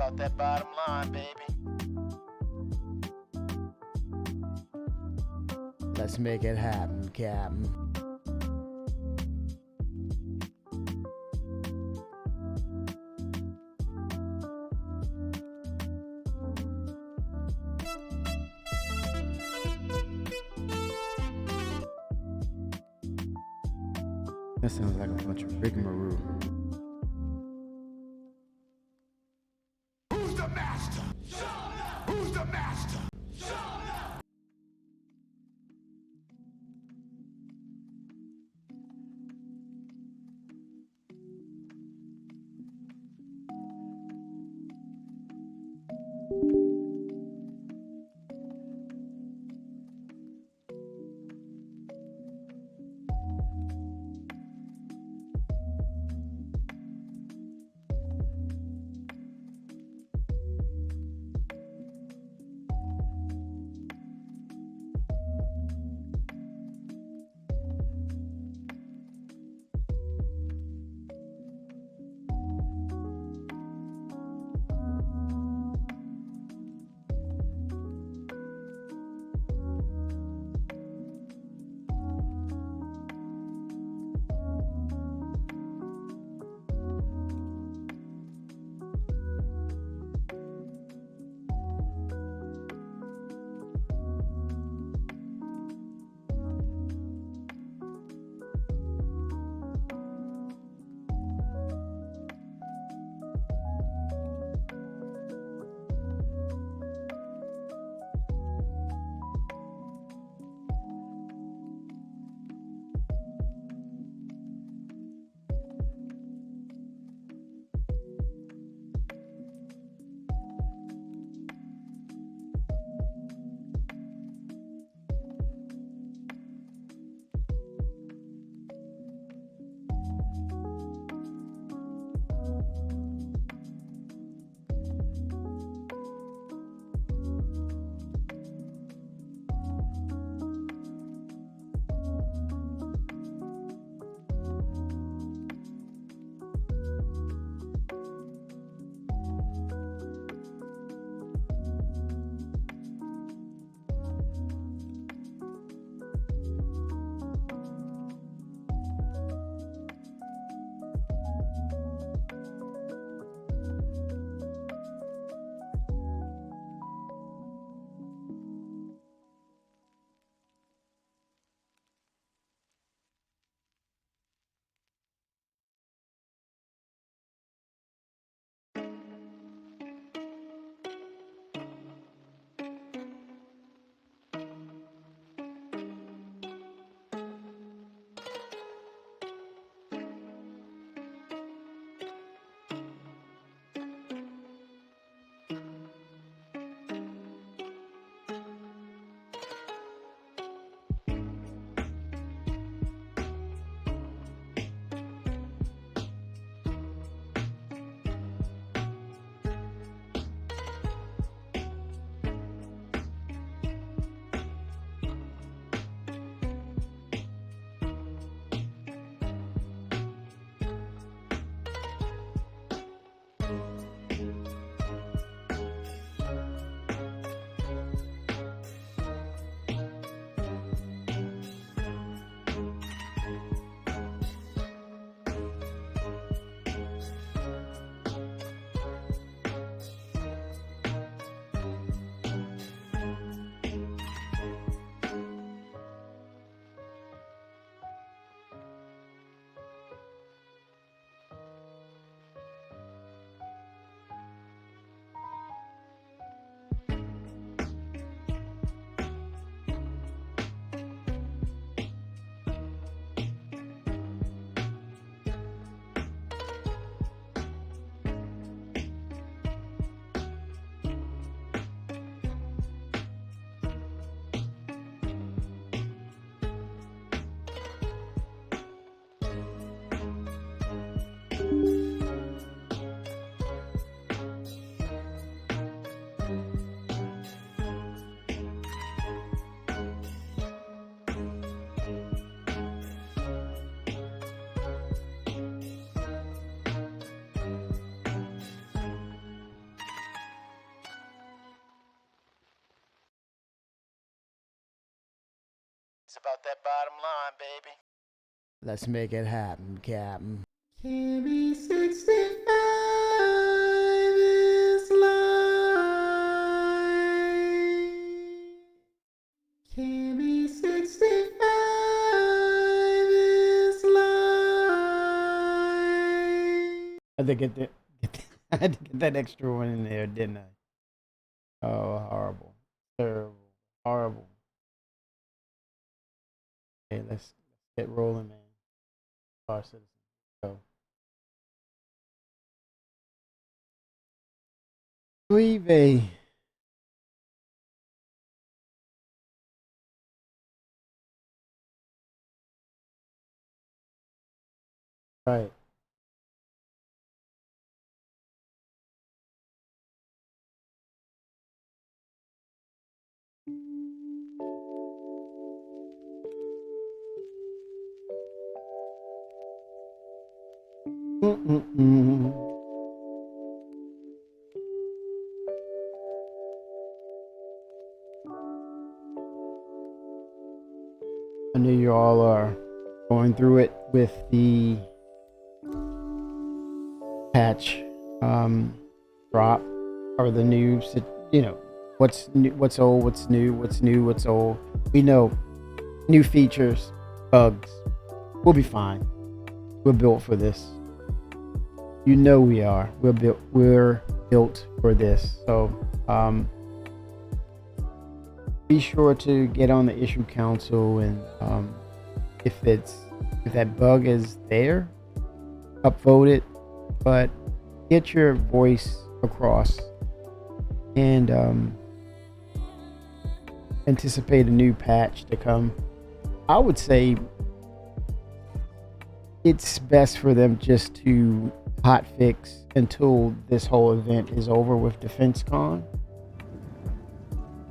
about that bottom line, baby. Let's make it happen, Captain. That sounds like a bunch of rigmarole. Who's the master? Who's the master? It's about that bottom line, baby. Let's make it happen, Captain. KB 65 is live. KB 65 is live. I had to get that. I had to get that extra one in there, didn't I? Oh, horrible, terrible, horrible. Okay, let's get rolling, man. Our citizens, go. Guive. Right. Mm-mm-mm. I know you all are going through it with the patch drop or the new, you know, what's new, what's old, what's new, what's new, what's old. We know new features, bugs. We'll be fine. We're built for this. You know we are. We're built for this. So be sure to get on the issue council, and if that bug is there, upvote it, but get your voice across and anticipate a new patch to come. I would say it's best for them just to hot fix until this whole event is over with DefenseCon.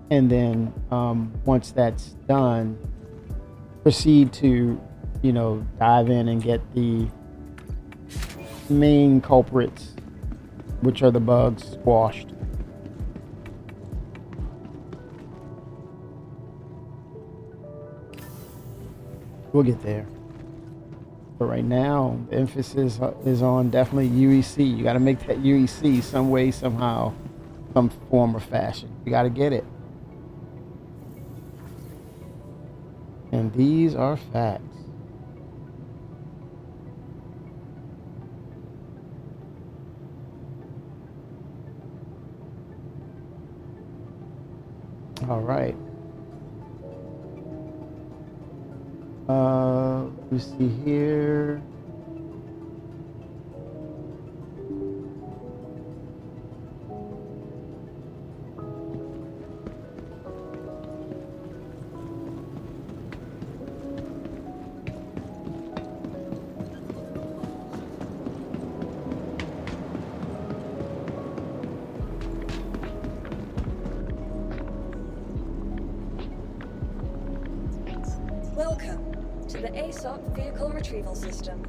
And then once that's done, proceed to, you know, dive in and get the main culprits, which are the bugs, squashed. We'll get there. But right now, the emphasis is on definitely UEC. You got to make that UEC some way, somehow, some form or fashion. You got to get it. And these are facts. All right. Let me see here. Welcome to the ASOC Vehicle Retrieval System.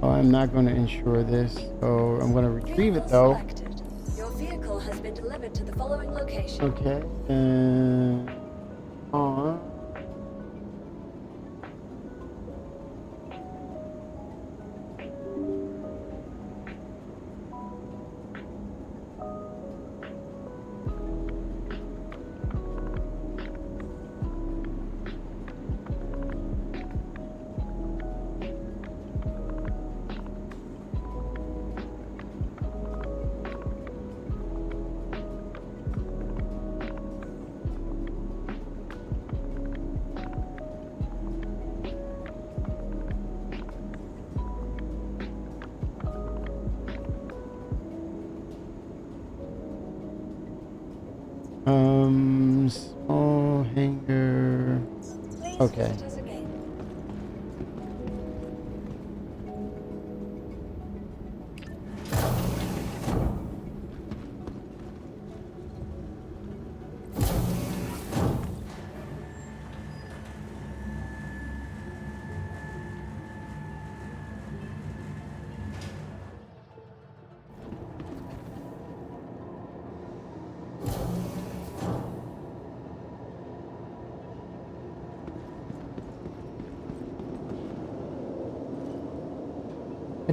Oh, I'm not going to insure this, so I'm going to retrieve it though. Selected. Your vehicle has been delivered to the following location. Okay, and on. Small hangar. Please Okay. visit us again.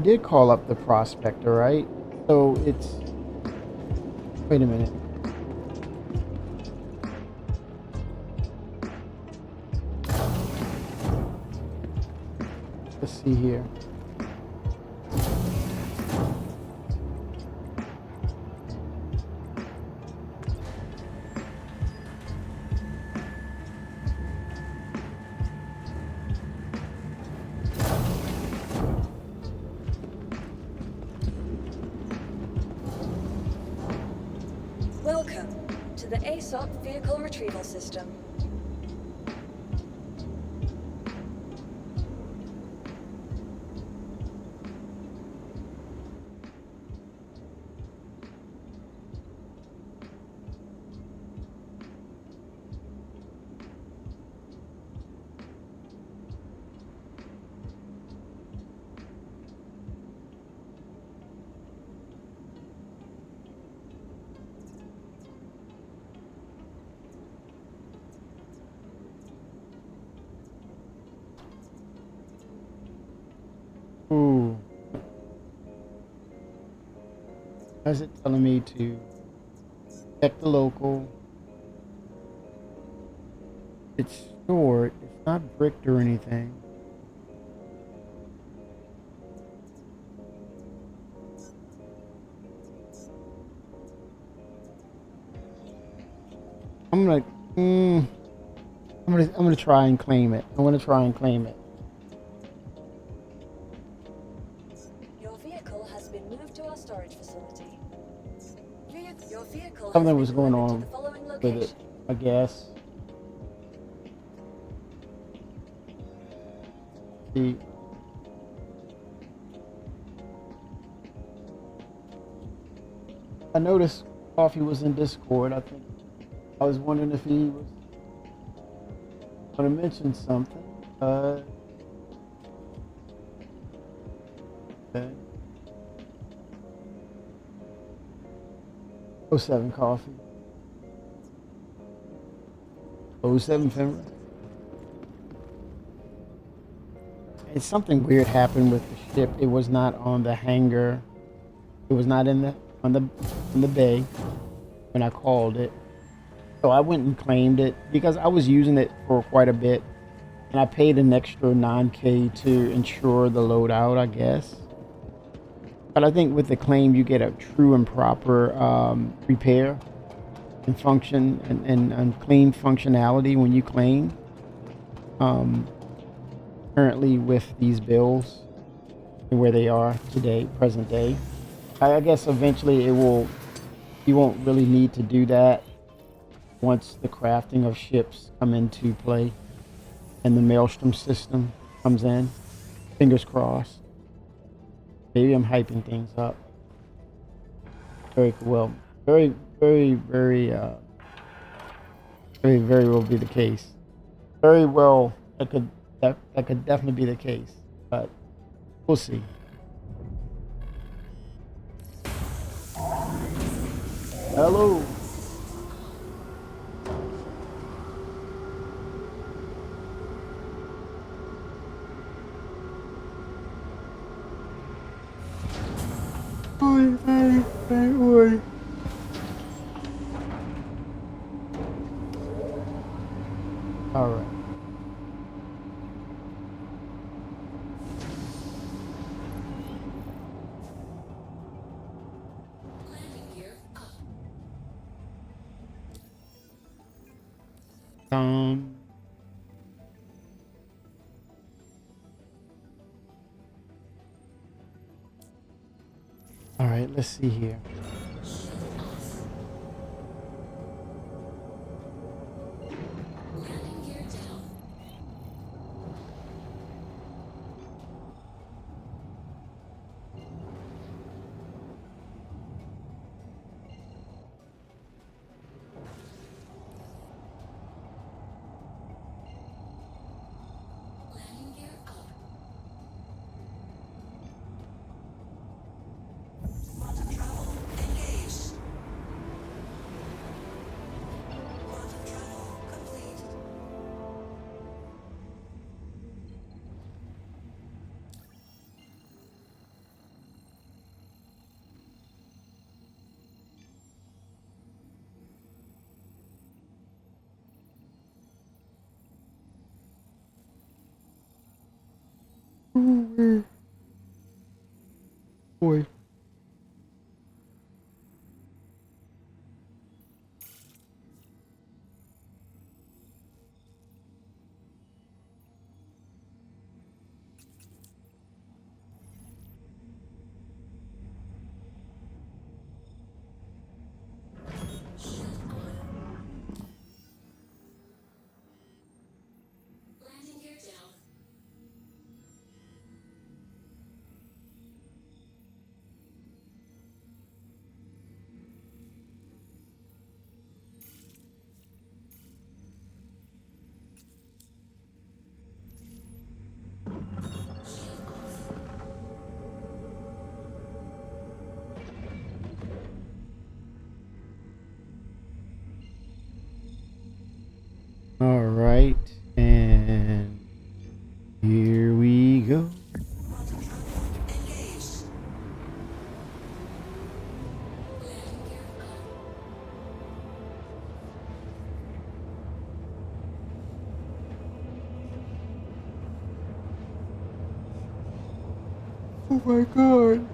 did call up the prospector, right? So it's... Wait a minute. Let's see here. Welcome to the ASOP Vehicle Retrieval System. Ooh. Why is it telling me to check the local? It's stored. It's not bricked or anything. I'm gonna try and claim it. I want to try and claim it. Your vehicle has been moved to our storage facility. Your vehicle Something has was been going delivered on to the following with location. it, I guess. See. I noticed Coffee was in Discord. I think I was wondering if he was going to mention something. Okay. 07 Coffee. 07 Fenrir. And something weird happened with the ship. It was not on the hangar. It was not in the bay when I called it. So I went and claimed it because I was using it for quite a bit, and I paid an extra $9K to ensure the loadout, I guess. But I think with the claim, you get a true and proper repair and function and clean functionality when you claim. Currently with these bills and where they are today, present day, I guess eventually you won't really need to do that once the crafting of ships come into play and the Maelstrom system comes in. Fingers crossed. Maybe I'm hyping things up. Very well. Very well be the case. Very well, that could definitely be the case, but we'll see. Hello. Oi. All right. All right, let's see here. Boy. Landing gear down. All right, and here we go. Oh my god.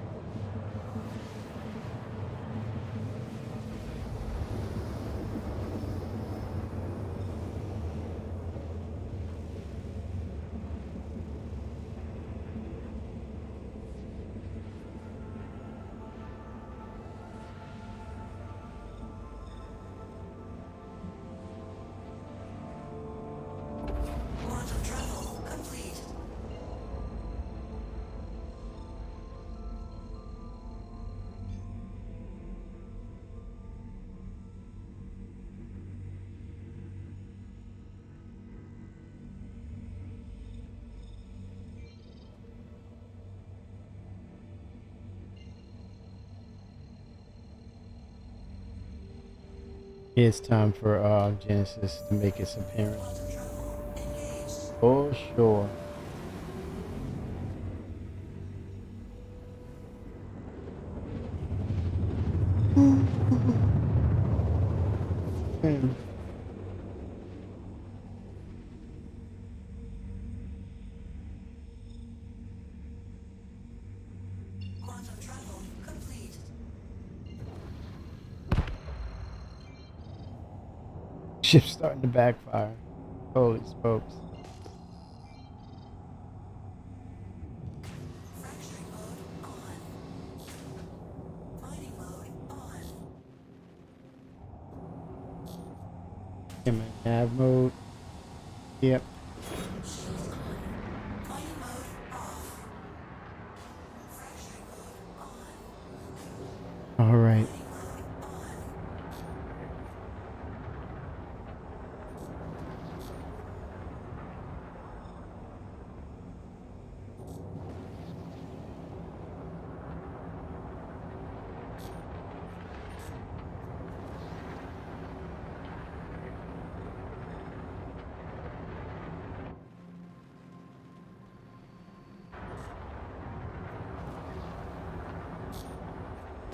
Quantum travel complete. It's time for Genesis to make its appearance. For sure. Hmm. Quantum travel complete. Ship's starting to backfire. Holy smokes. Fracturing mode on. Mining mode on. Am I in nav mode? Yep. Mining mode off. Fracturing mode on. All right.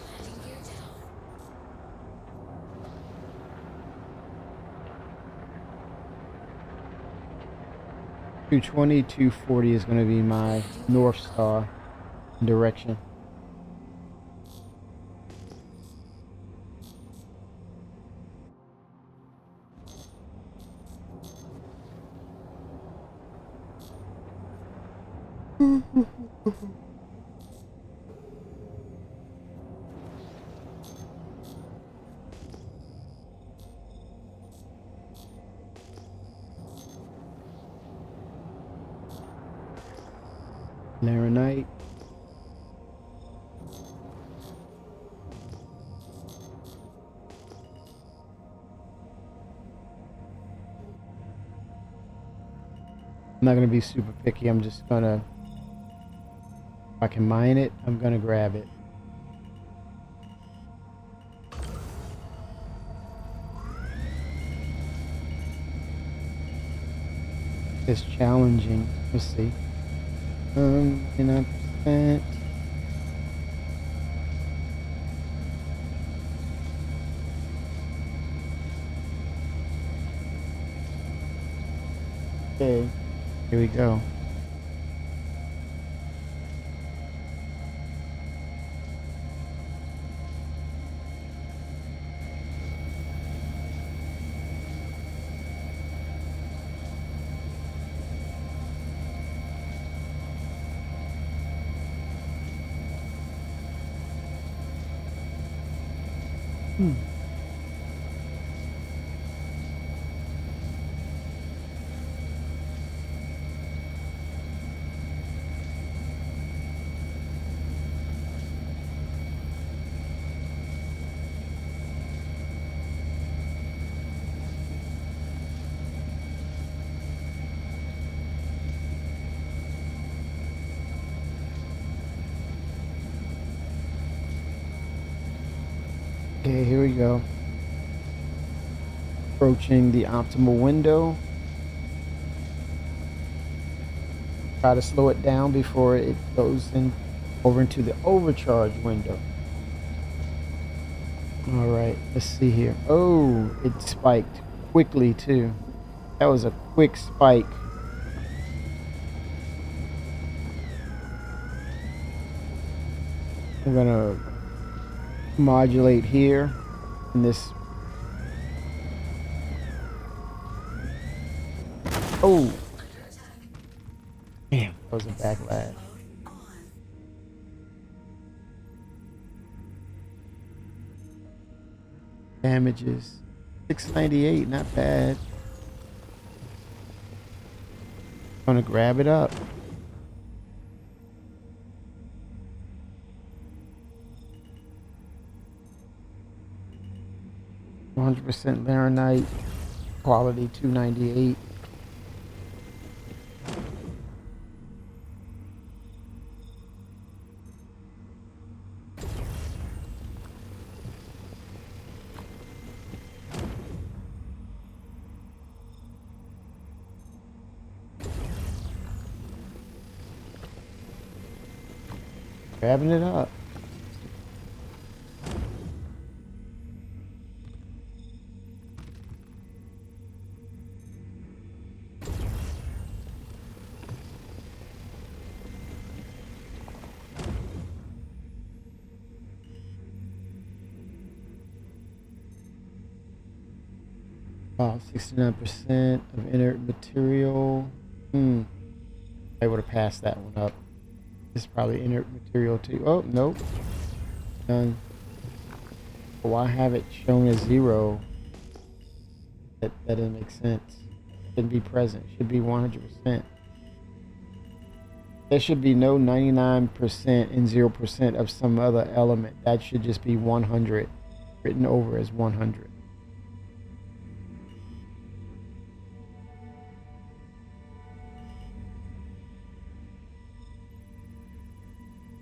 Landing gear down. 220, 240 is going to be my North Star direction. Marinite. I'm not going to be super picky. I'm just going to, if I can mine it, I'm going to grab it. It's challenging. Let's see. 99%. Okay, here we go. Okay, here we go. Approaching the optimal window. Try to slow it down before it goes in over into the overcharge window. All right, let's see here. Oh, it spiked quickly too. That was a quick spike. I'm gonna modulate here in this. Oh, damn, that was a backlash. Damages 698, not bad. Gonna grab it up. %, Laranite, quality 298. Grabbing it up. Wow, 69% of inert material. I would have passed that one up. This is probably inert material too. Oh, nope. Done. Why have it shown as 0? That doesn't make sense. Shouldn't be present. Should be 100%. There should be no 99% and 0% of some other element. That should just be 100, written over as 100.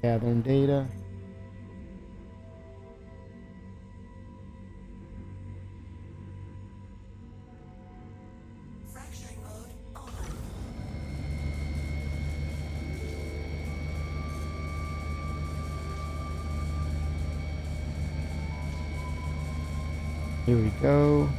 Gathering data. Fracturing mode on. Here we go.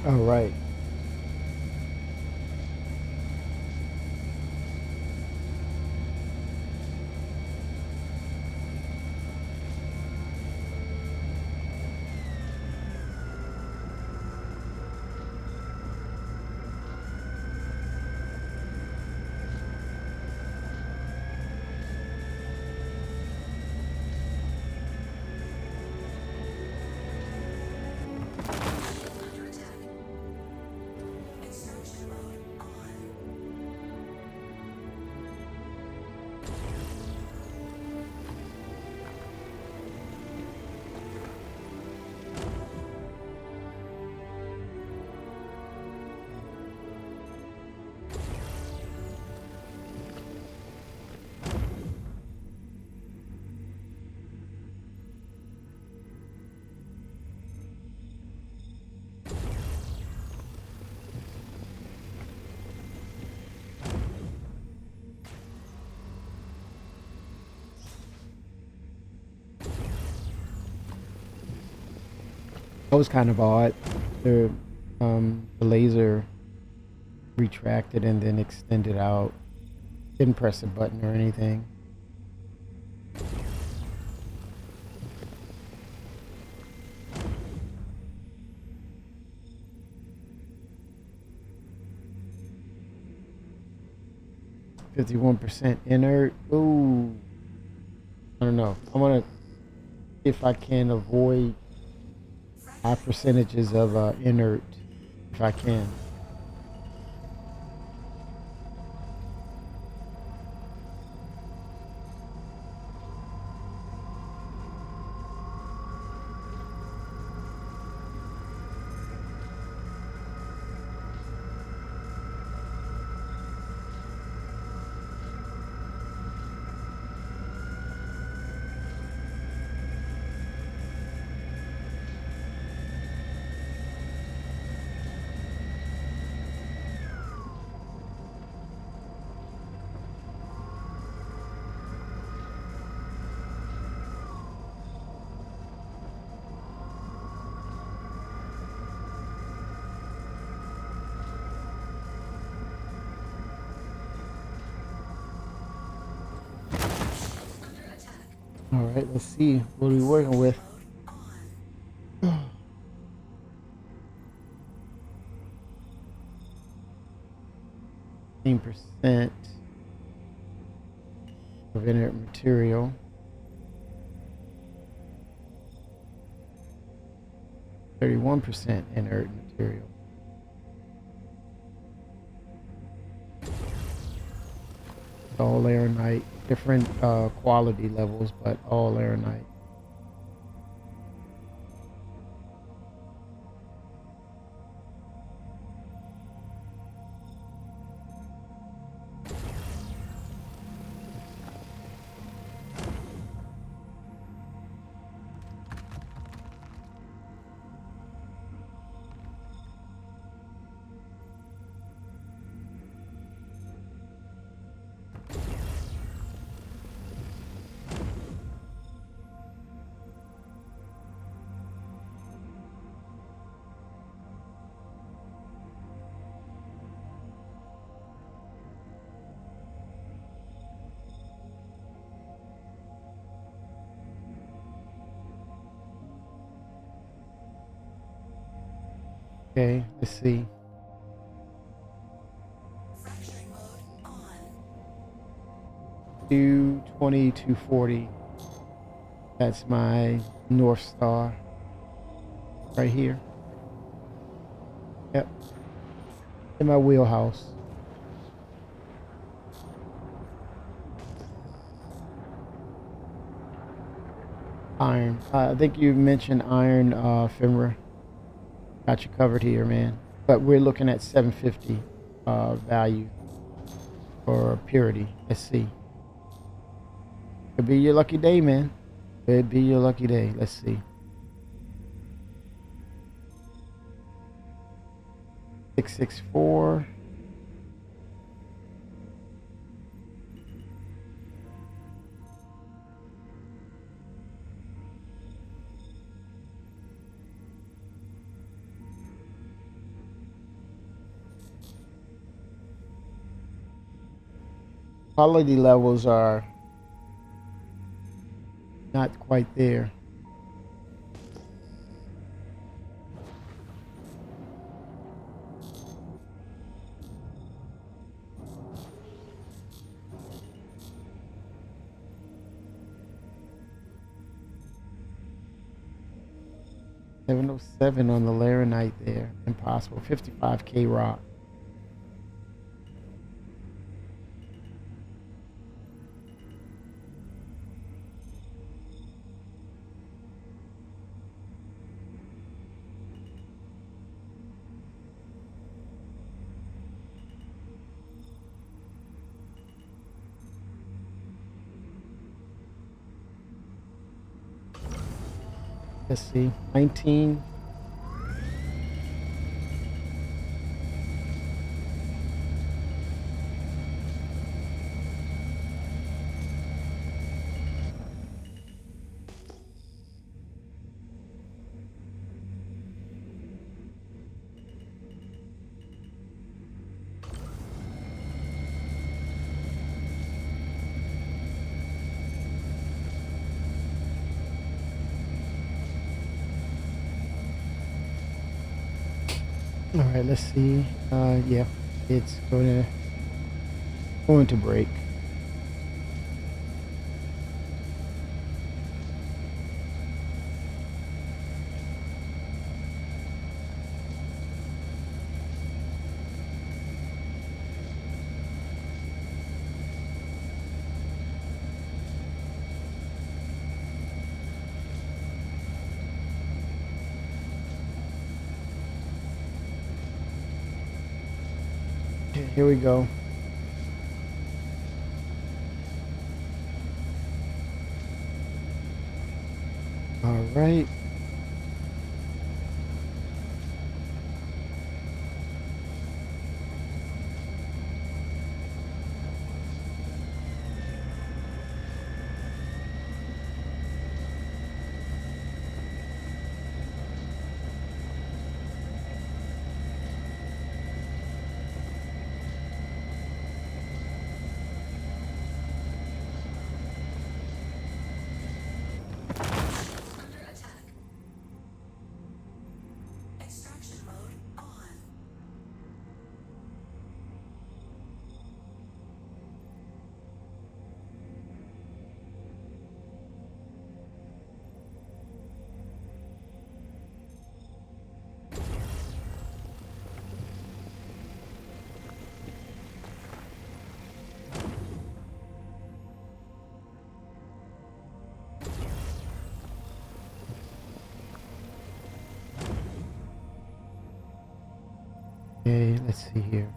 All right. Under attack. Extraction mode on. That was kind of odd. The laser retracted and then extended out. Didn't press a button or anything. %, inert. Ooh. I don't know. I want to see if I can avoid high percentages of inert, if I can. All right, let's see what are we working with. 10% of inert material. 31% inert material. All aeronite, different quality levels, but all aeronite. Okay, let's see. Fracturing mode on. 220, 240. That's my North Star right here. Yep. In my wheelhouse. Iron. I think you mentioned iron, Fimra. Got you covered here, man. But we're looking at 750 value for purity. Let's see. Could be your lucky day, man. Could be your lucky day. Let's see. 664. Quality levels are not quite there. $707 on the Laranite there. Impossible. 55K rock. Let's see. 19. All right, let's see. Yeah, it's going to break. Okay, here we go. All right. Okay, let's see here.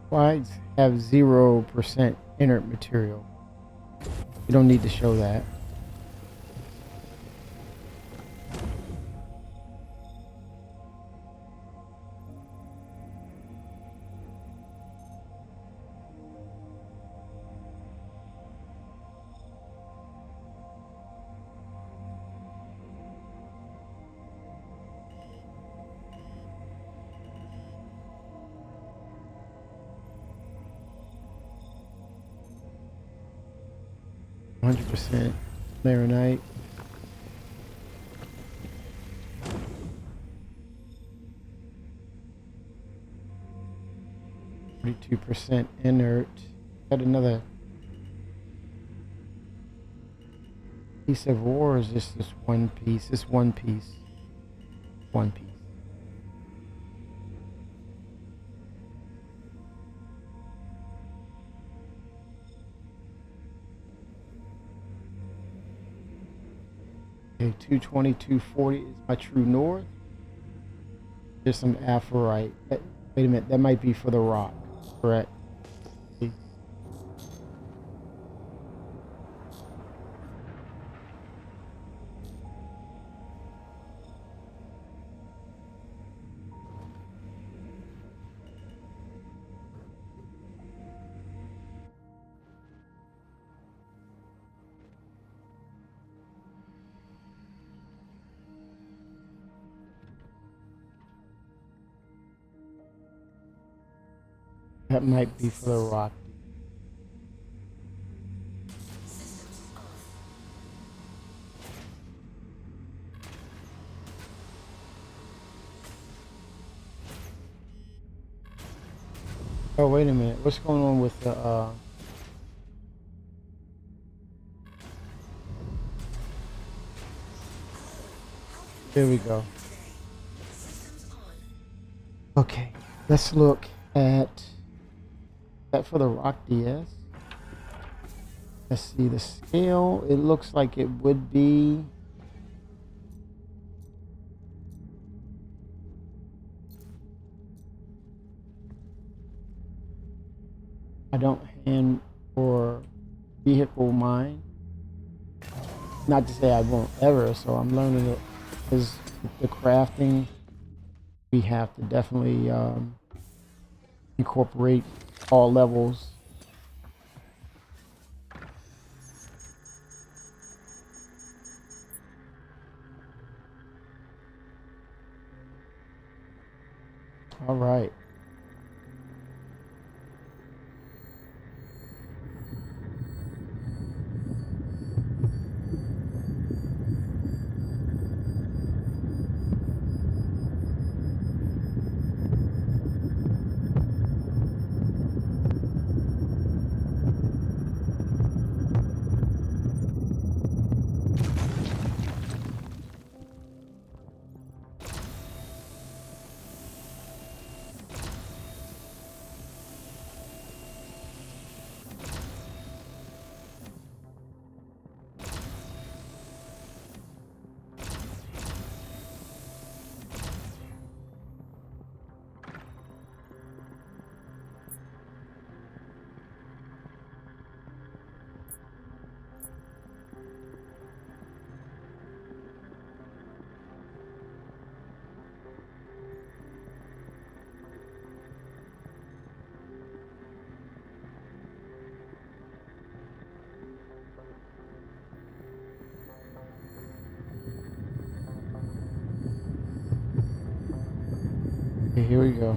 Slides have 0% inert material. You don't need to show that. %, Marinite. %, inert. Got another piece of ore, or is this just one piece? It's one piece. One piece. Okay, 220, 240 is my true north. There's some aphrite. Wait a minute, that might be for the rock, correct? See? That might be for the rock. Oh, wait a minute. What's going on with the, There we go. Okay, let's look at that for the Rock DS. Let's see the scale. It looks like it would be I don't hand or vehicle mine. Not to say I won't ever, so I'm learning it because the crafting we have to definitely incorporate all levels. All right. Okay, here we go.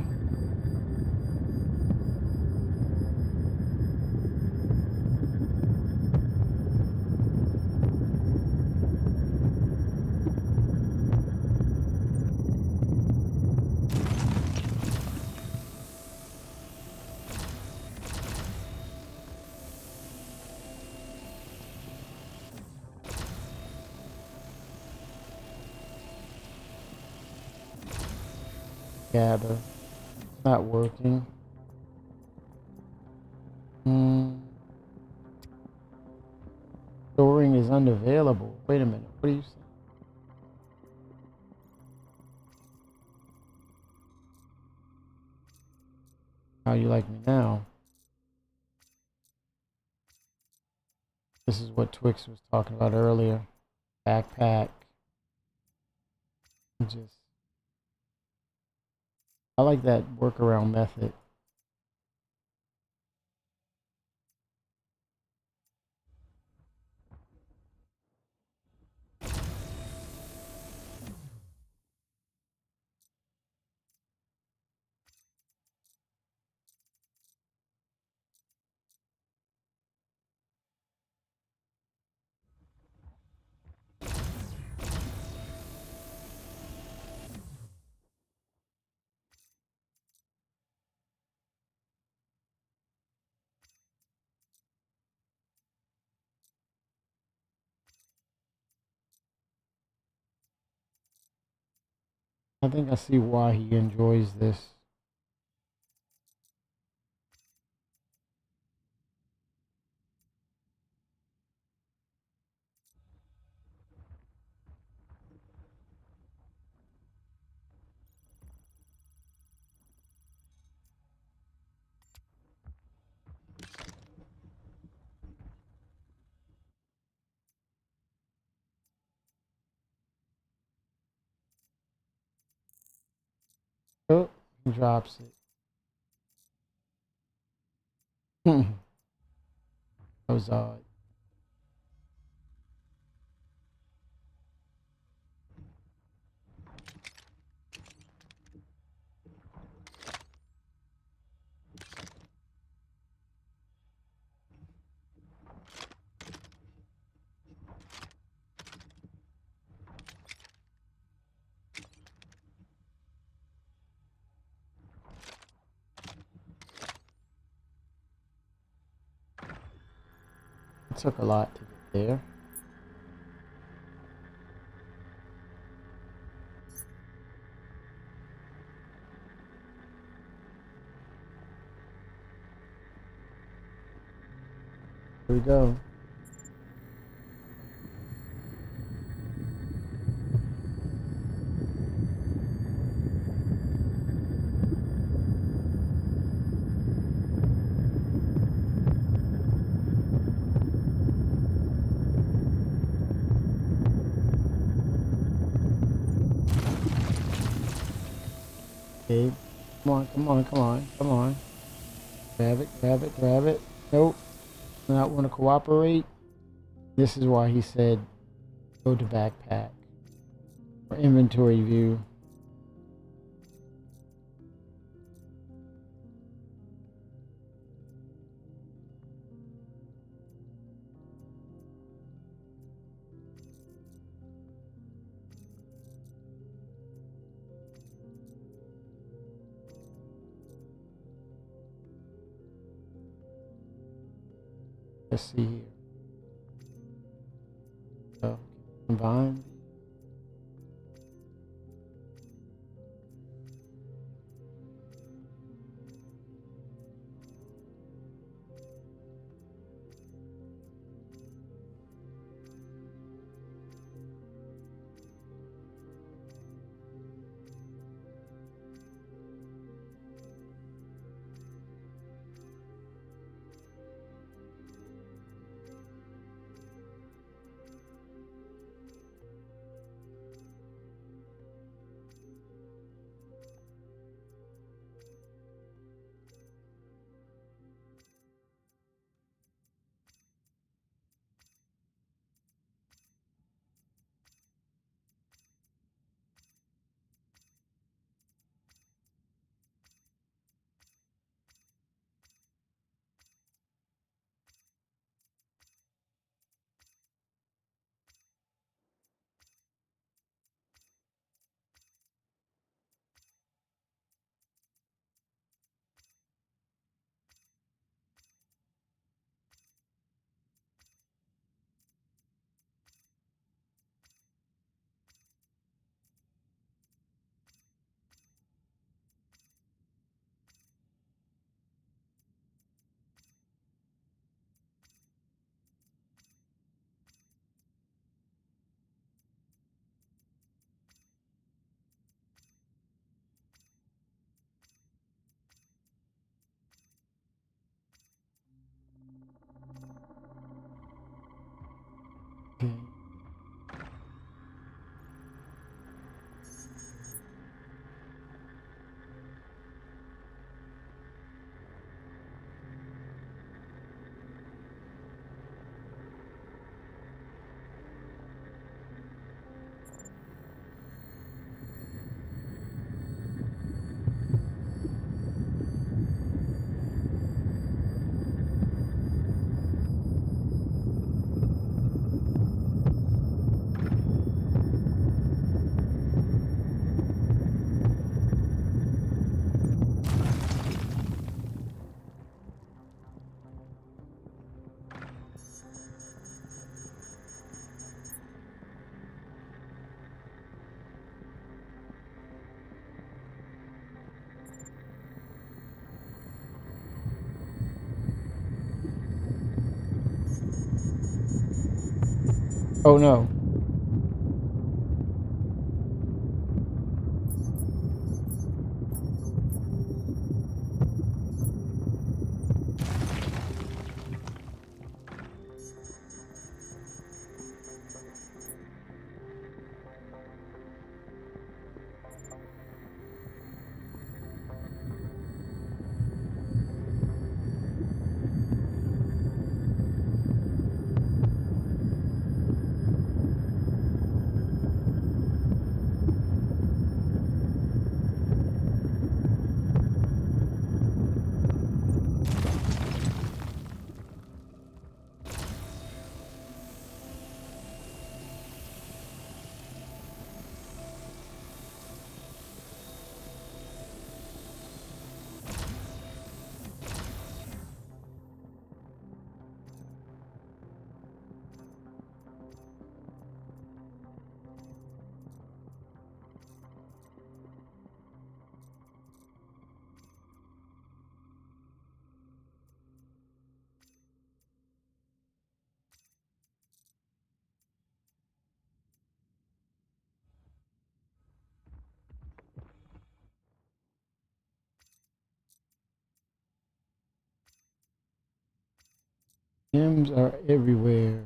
gather. Not working. Storing is unavailable. Wait a minute. What are you saying? How you like me now? This is what Twix was talking about earlier. Backpack. I like that workaround method. I think I see why he enjoys this. Oh, he drops it. That was odd. It took a lot to get there. Here we go. Babe. Come on, come on, come on, come on. Grab it, grab it, grab it. Nope. Not want to cooperate. This is why he said go to backpack or inventory view. Let's see here. So, combine. Oh no. Gems are everywhere.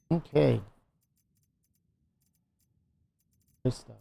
Okay. Good stuff.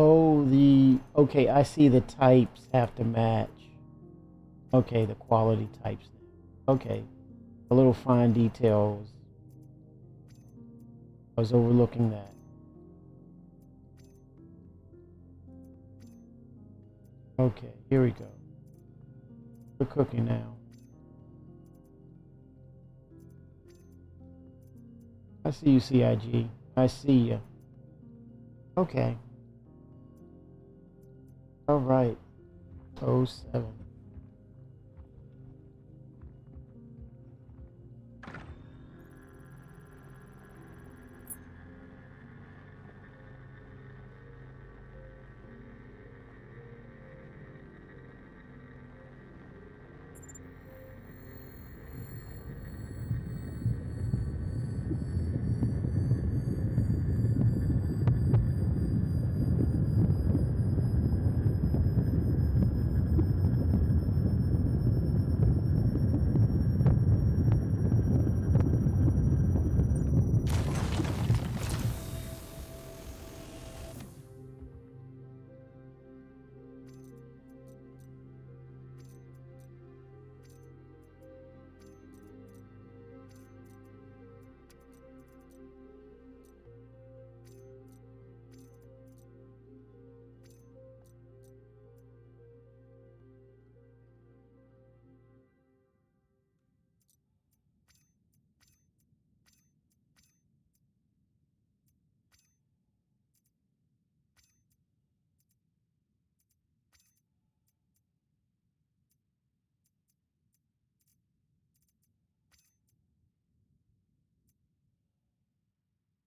Oh, okay, I see the types have to match. Okay, the quality types. Okay, the little fine details. I was overlooking that. Okay, here we go. We're cooking now. I see you, CIG. I see you. Okay. All right. 07.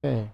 Okay.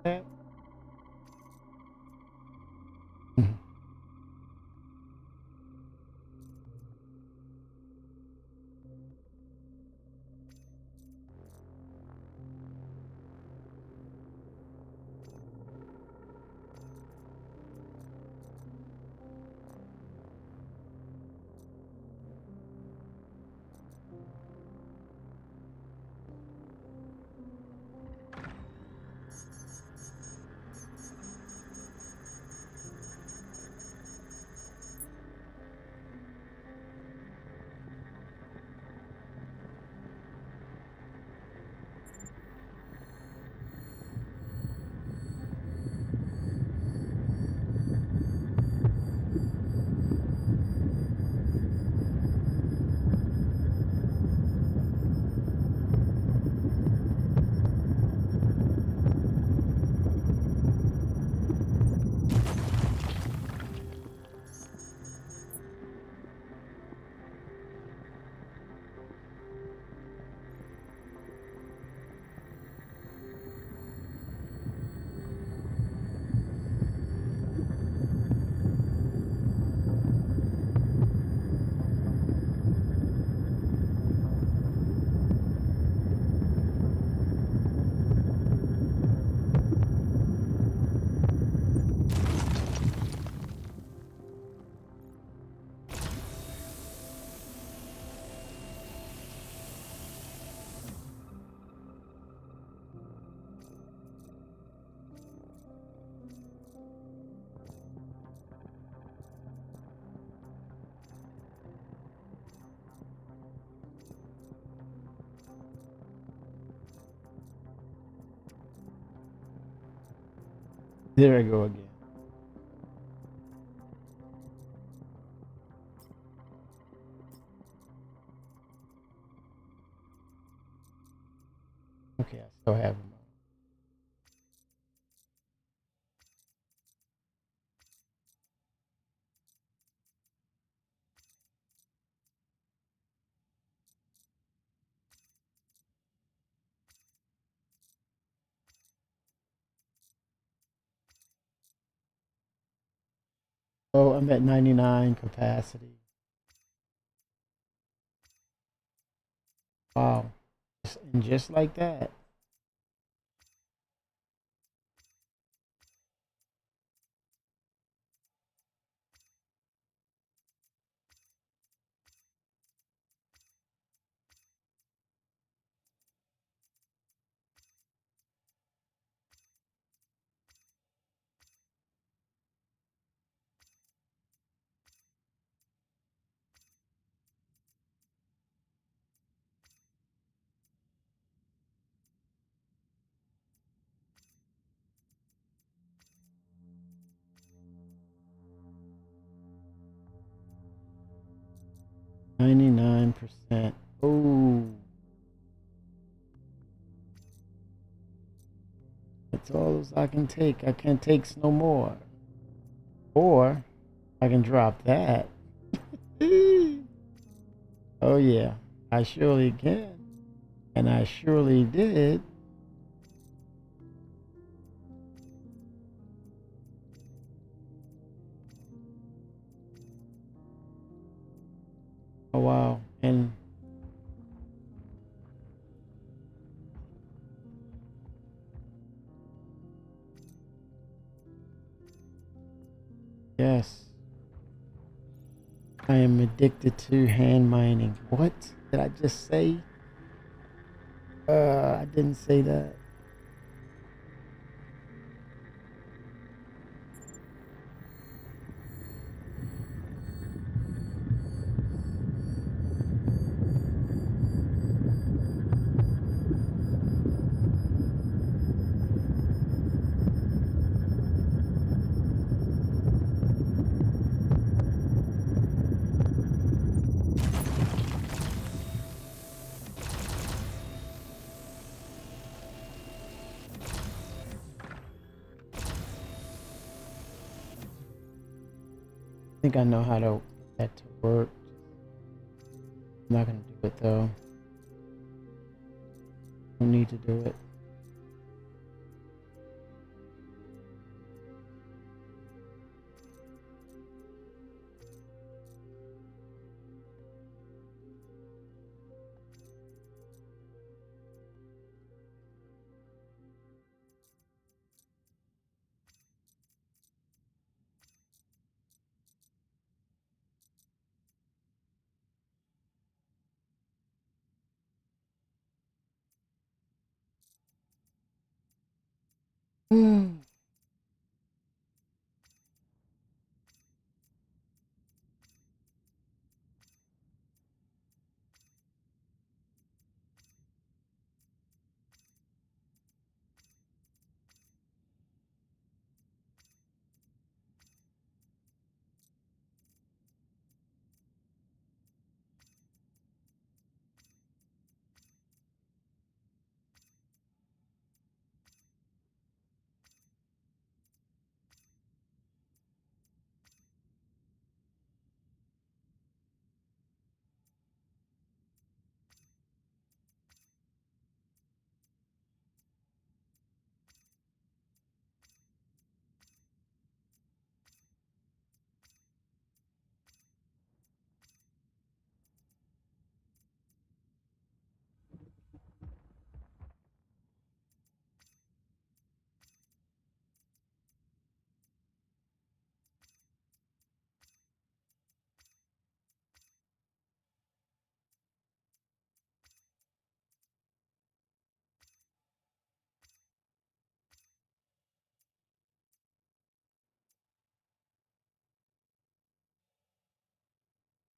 Okay. There I go again. Okay, I still have them. Oh, I'm at 99 capacity. Wow. And just like that. 23%. Oh. That's all I can take. I can't take no more. Or I can drop that. Oh yeah, I surely can. And I surely did. Oh wow. And yes, I am addicted to hand mining. What did I just say? I didn't say that. I think I know how to get that to work. I'm not gonna do it though. Don't need to do it. Mm.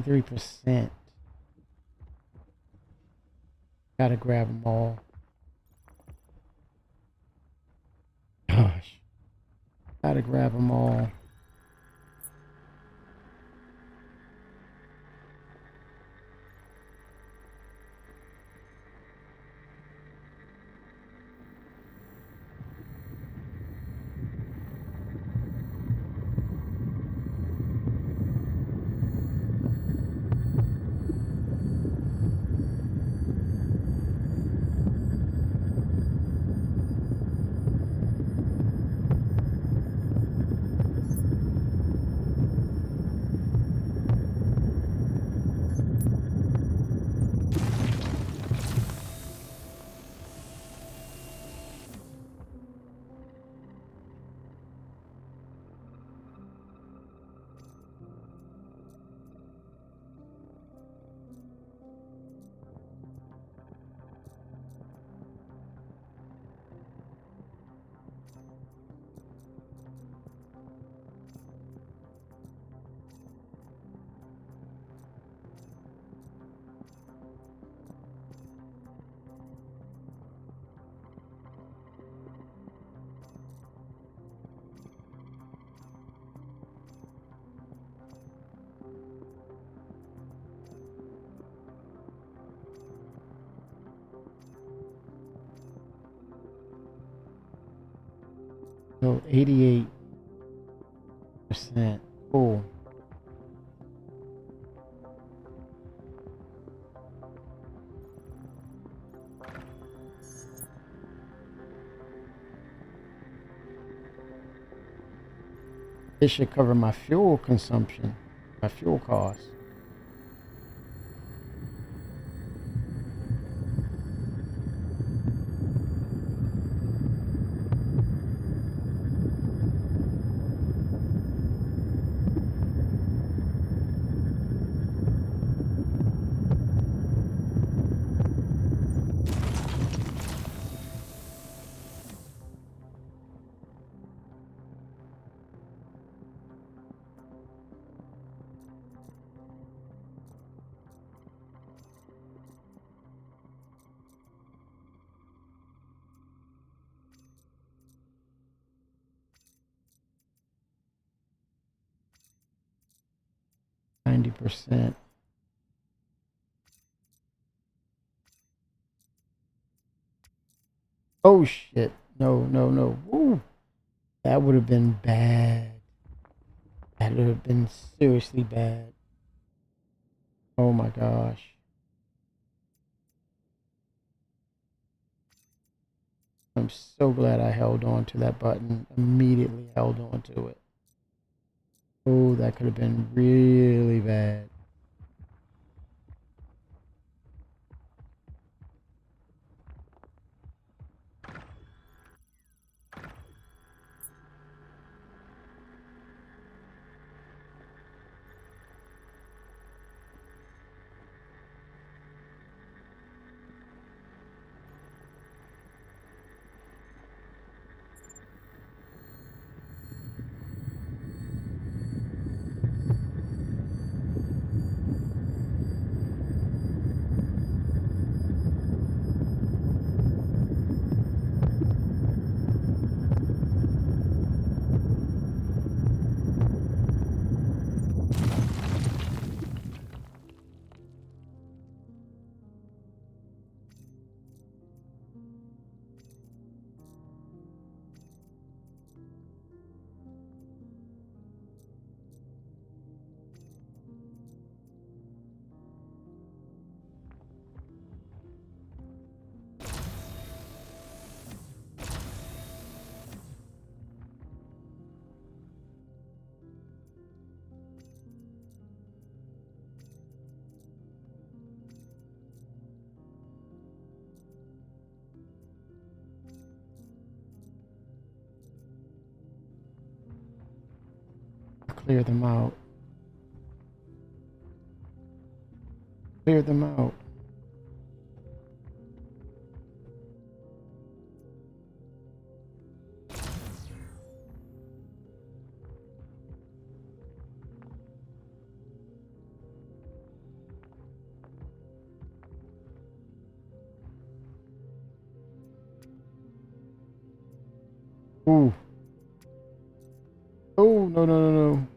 %. Gotta grab them all. Gosh. Gotta grab them all. So 88%. Cool. This should cover my fuel consumption, my fuel costs. %. Oh shit. No, no, no. Woo. That would have been bad. That would have been seriously bad. Oh my gosh. I'm so glad I held on to that button. Immediately held on to it. Oh, that could have been really bad. Clear them out. Clear them out. Ooh. Oh, no, no, no, no.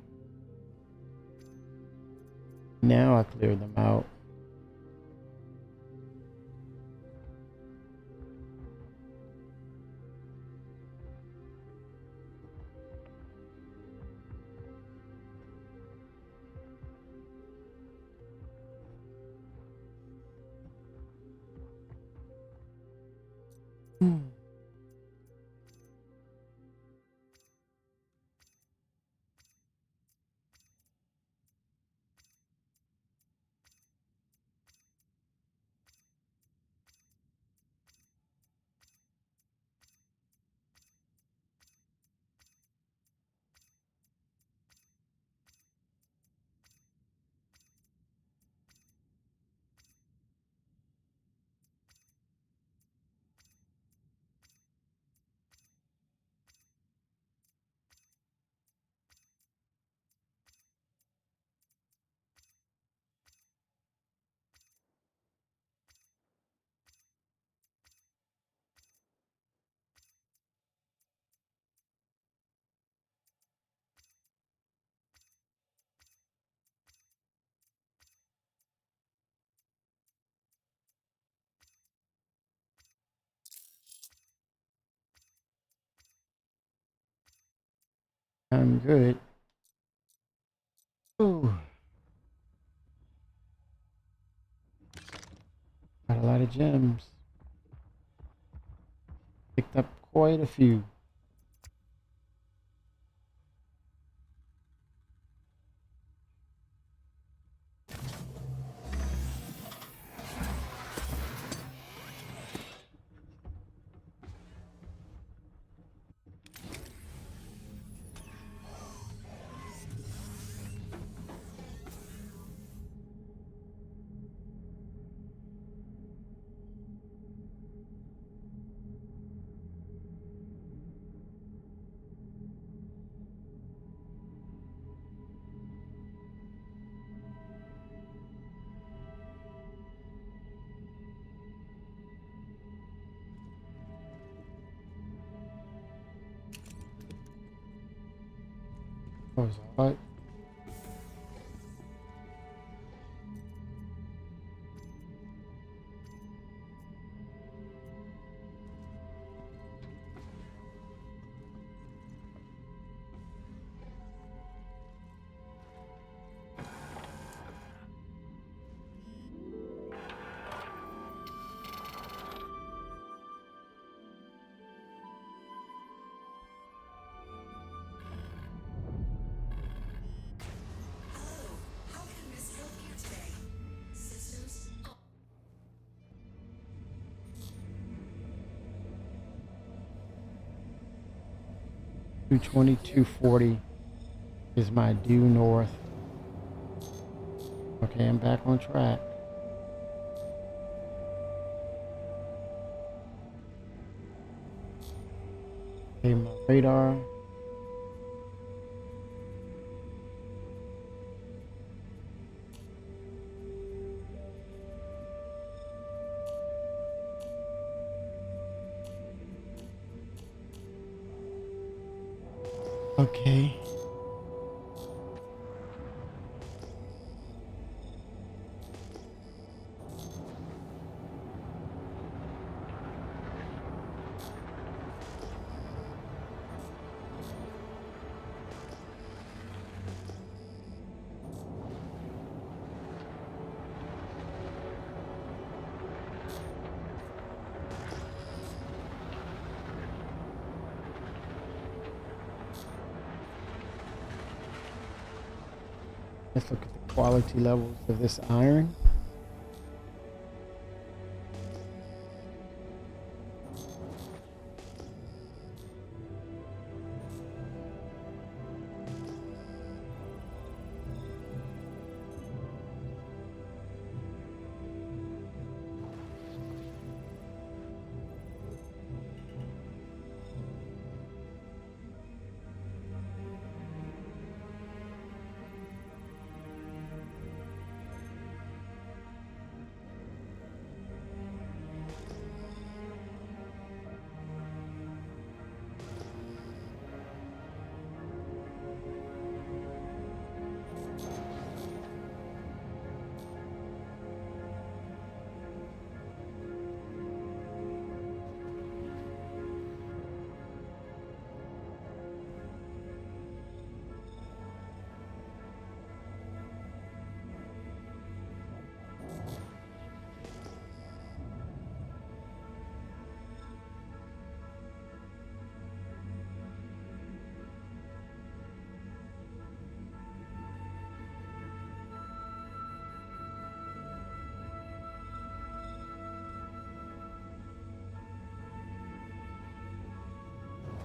Now I cleared them out. I'm good. Ooh. Got a lot of gems. Picked up quite a few. That was a lot. How can Miss help you today? Systems. 220, 240 is my due north. Okay, I'm back on track. Okay, my radar. Okay. Let's look at the quality levels of this iron.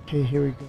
Okay, here we go.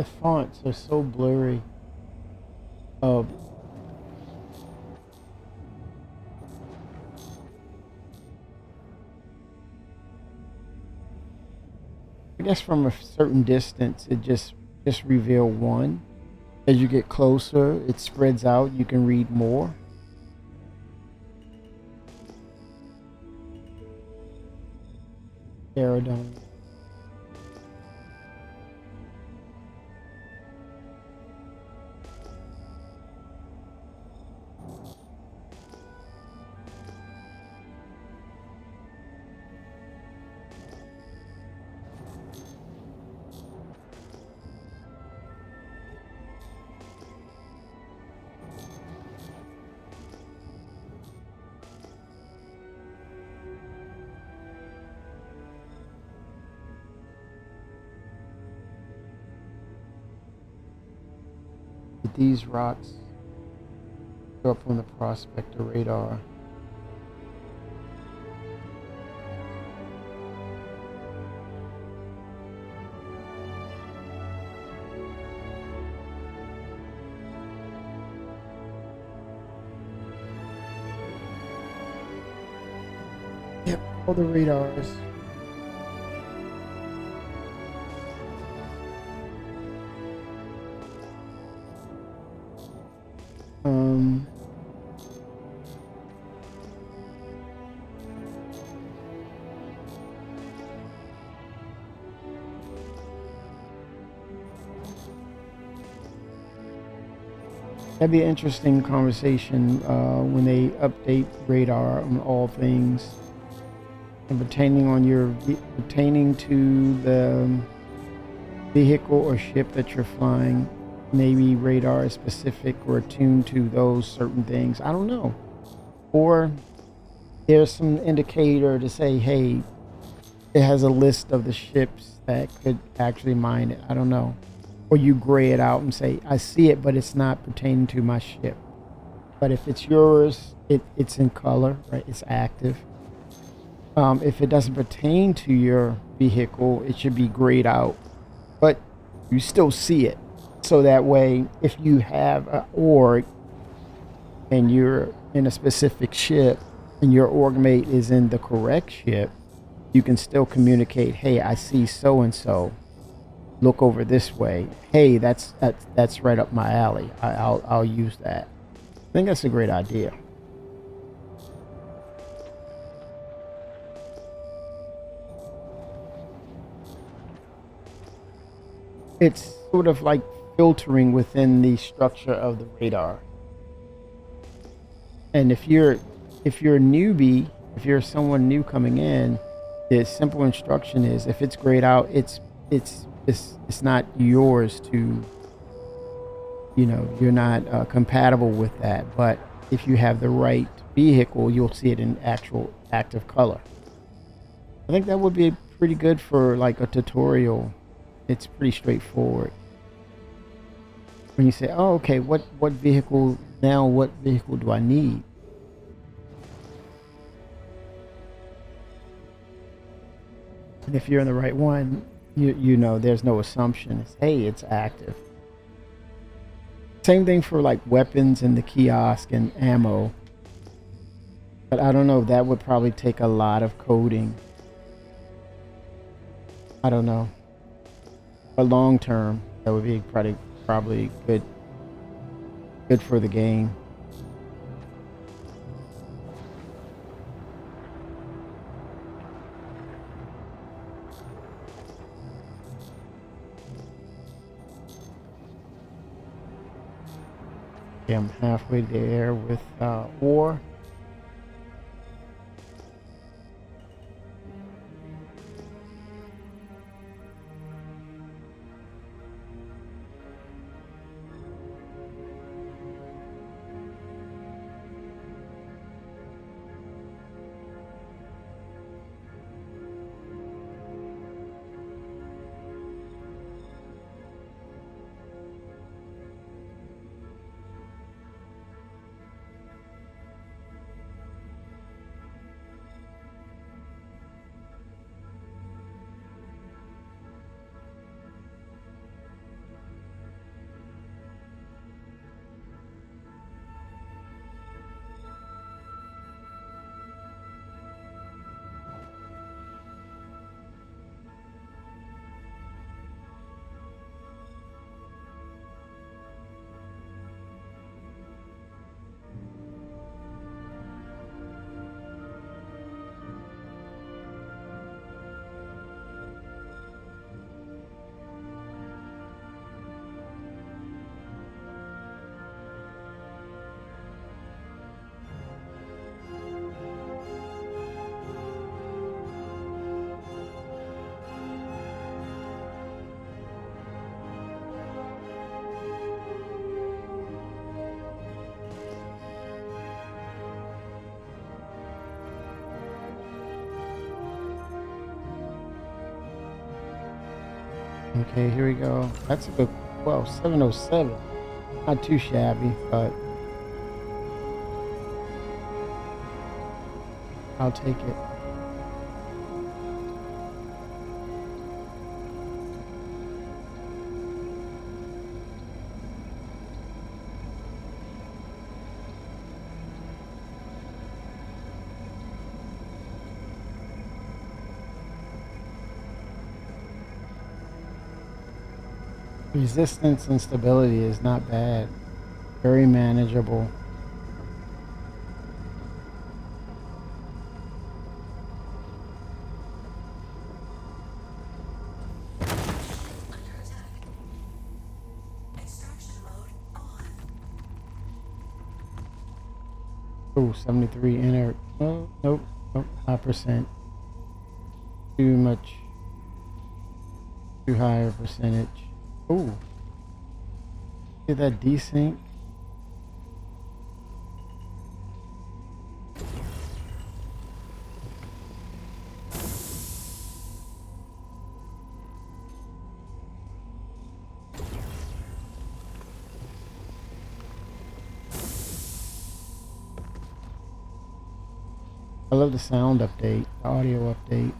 The fonts are so blurry. Uh, I guess from a certain distance, it just reveal one. As you get closer, it spreads out. You can read more. Aerodome. These rocks show up on the prospector radar. Yep, all the radars. Um, That'd be an interesting conversation when they update radar on all things and pertaining to the vehicle or ship that you're flying. Maybe radar is specific or attuned to those certain things. I don't know. Or there's some indicator to say, hey, it has a list of the ships that could actually mine it. I don't know. Or you gray it out and say, I see it, but it's not pertaining to my ship. But if it's yours, it's in color, right? It's active. If it doesn't pertain to your vehicle, it should be grayed out. But you still see it. So that way, if you have an org and you're in a specific ship and your org mate is in the correct ship, you can still communicate, hey, I see so-and-so. Look over this way. Hey, that's right up my alley. I'll use that. I think that's a great idea. It's sort of like filtering within the structure of the radar. And if you're a newbie, if you're someone new coming in, the simple instruction is if it's grayed out, it's not yours to, you're not compatible with that. But if you have the right vehicle, you'll see it in actual active color. I think that would be pretty good for like a tutorial. It's pretty straightforward. When you say, oh, okay, what vehicle do I need? And if you're in the right one, you know there's no assumption. It's, hey, it's active. Same thing for like weapons and the kiosk and ammo. But I don't know, that would probably take a lot of coding. I don't know. But long term, that would be probably good for the game. Okay, I'm halfway there with ore. Okay, here we go. That's a good, well, 707. Not too shabby, but I'll take it. Resistance and stability is not bad. Very manageable. Under attack. Extraction mode on. Oh, 73 inert. Oh, nope, nope, 5%. Too much. Too high a percentage. Oh. Get that desync. I love the sound update, the audio update.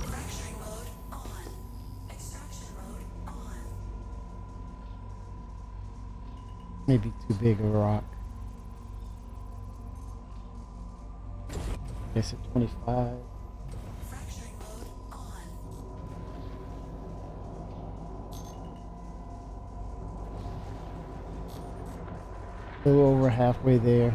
Fracturing mode on. Extraction mode on. Maybe too big a rock. Guess at 25. Fracturing mode on. A little over halfway there.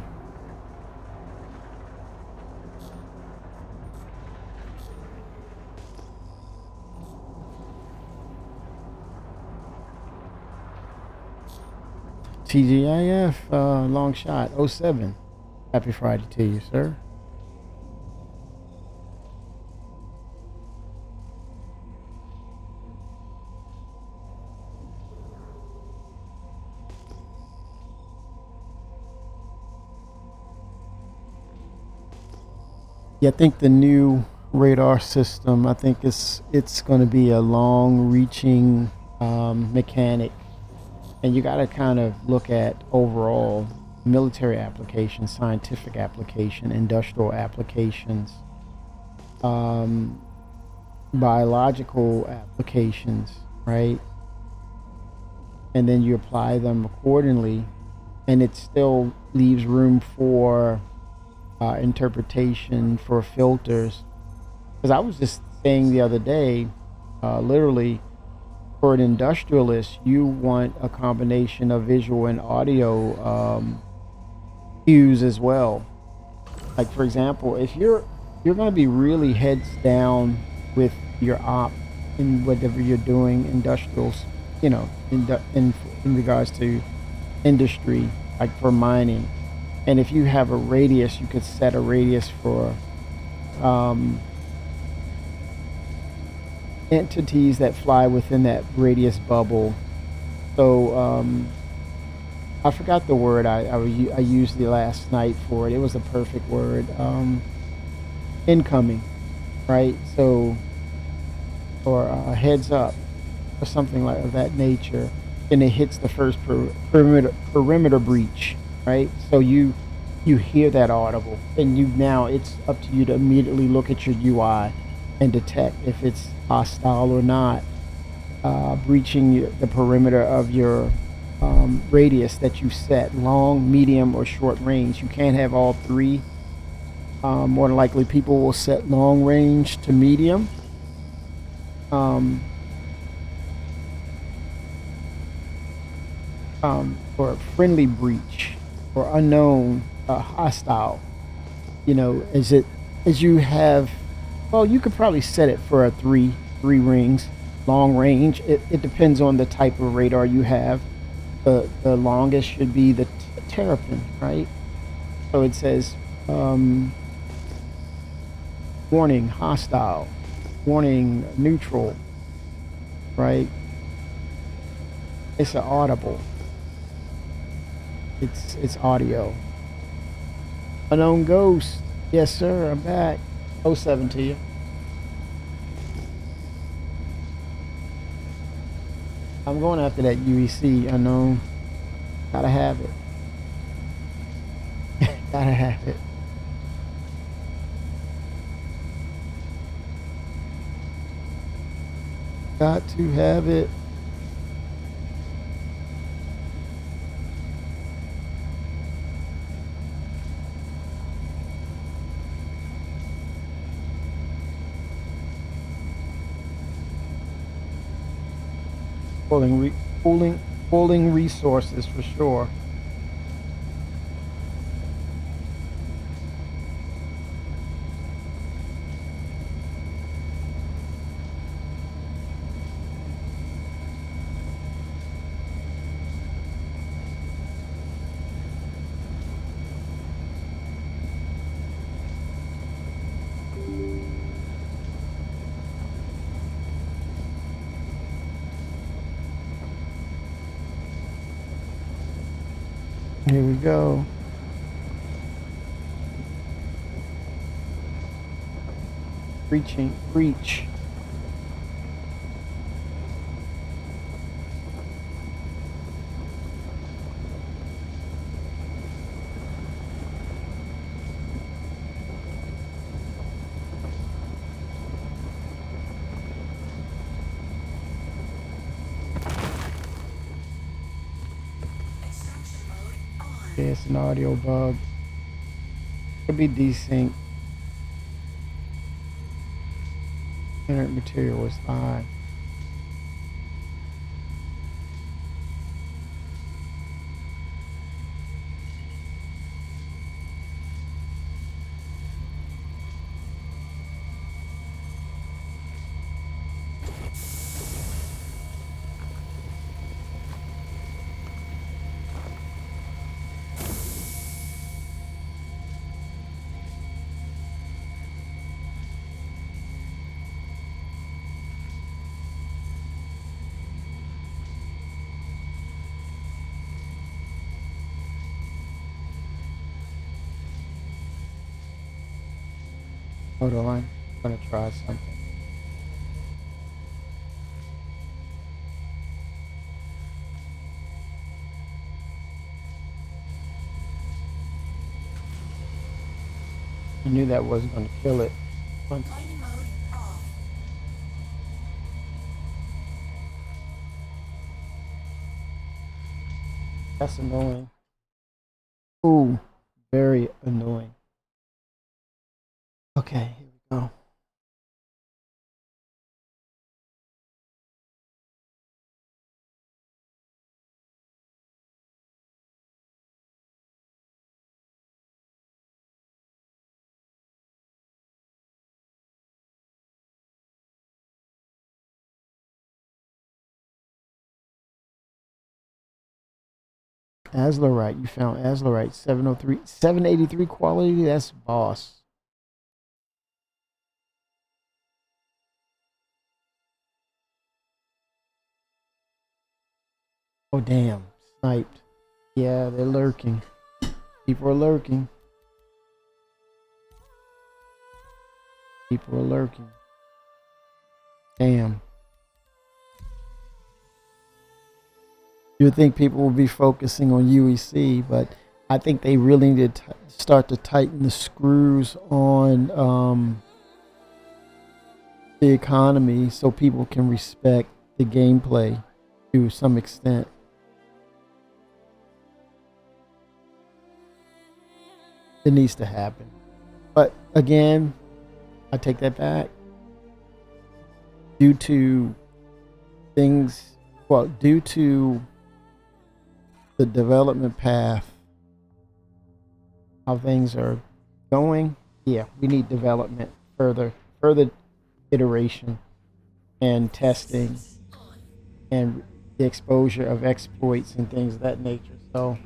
TGIF, long shot, '07. Happy Friday to you, sir. Yeah, I think the new radar system, I think it's going to be a long-reaching mechanic, and you got to kind of look at overall military applications, scientific application, industrial applications, biological applications, right? And then you apply them accordingly, and it still leaves room for interpretation, for filters. Because I was just saying the other day, literally, for an industrialist, you want a combination of visual and audio cues as well. Like, for example, if you're going to be really heads down with your op in whatever you're doing, industrials, you know, in regards to industry, like for mining. And if you have a radius, you could set a radius for entities that fly within that radius bubble. So I forgot the word I used the last night for it. It was a perfect word. Incoming, right? So, or heads up, or something like of that nature. And it hits the first perimeter breach, right? So you hear that audible, and now it's up to you to immediately look at your UI and detect if it's hostile or not, breaching the perimeter of your radius that you set, long, medium, or short range. You can't have all three. More than likely, people will set long range to medium. Or friendly breach, or unknown, hostile. You know, as you have, well, you could probably set it for a three rings, long range. It depends on the type of radar you have. The longest should be the terrapin, right? So it says, warning hostile, warning neutral, right? It's an audible. It's audio. Unknown Ghost. Yes, sir. I'm back. Oh 07 to you. I'm going after that UEC unknown. Gotta have it. Gotta have it. Got to have it. Pulling resources for sure. Here we go. Breach. Extraction mode on. Yeah, it's an audio bug. Could be desync. Inert material is fine. Hold on. I'm gonna try something. I knew that wasn't gonna kill it. Mining mode off. That's annoying. Ooh, very annoying. Okay, here we go. Azlerite, you found Azlerite 703, 783 quality. That's boss. Oh damn, sniped. Yeah, they're lurking. People are lurking. People are lurking. Damn. You would think people will be focusing on UEC, but I think they really need to start to tighten the screws on the economy so people can respect the gameplay to some extent. It needs to happen. But again, I take that back. Due to the development path, how things are going, yeah, we need development, further iteration and testing and the exposure of exploits and things of that nature. So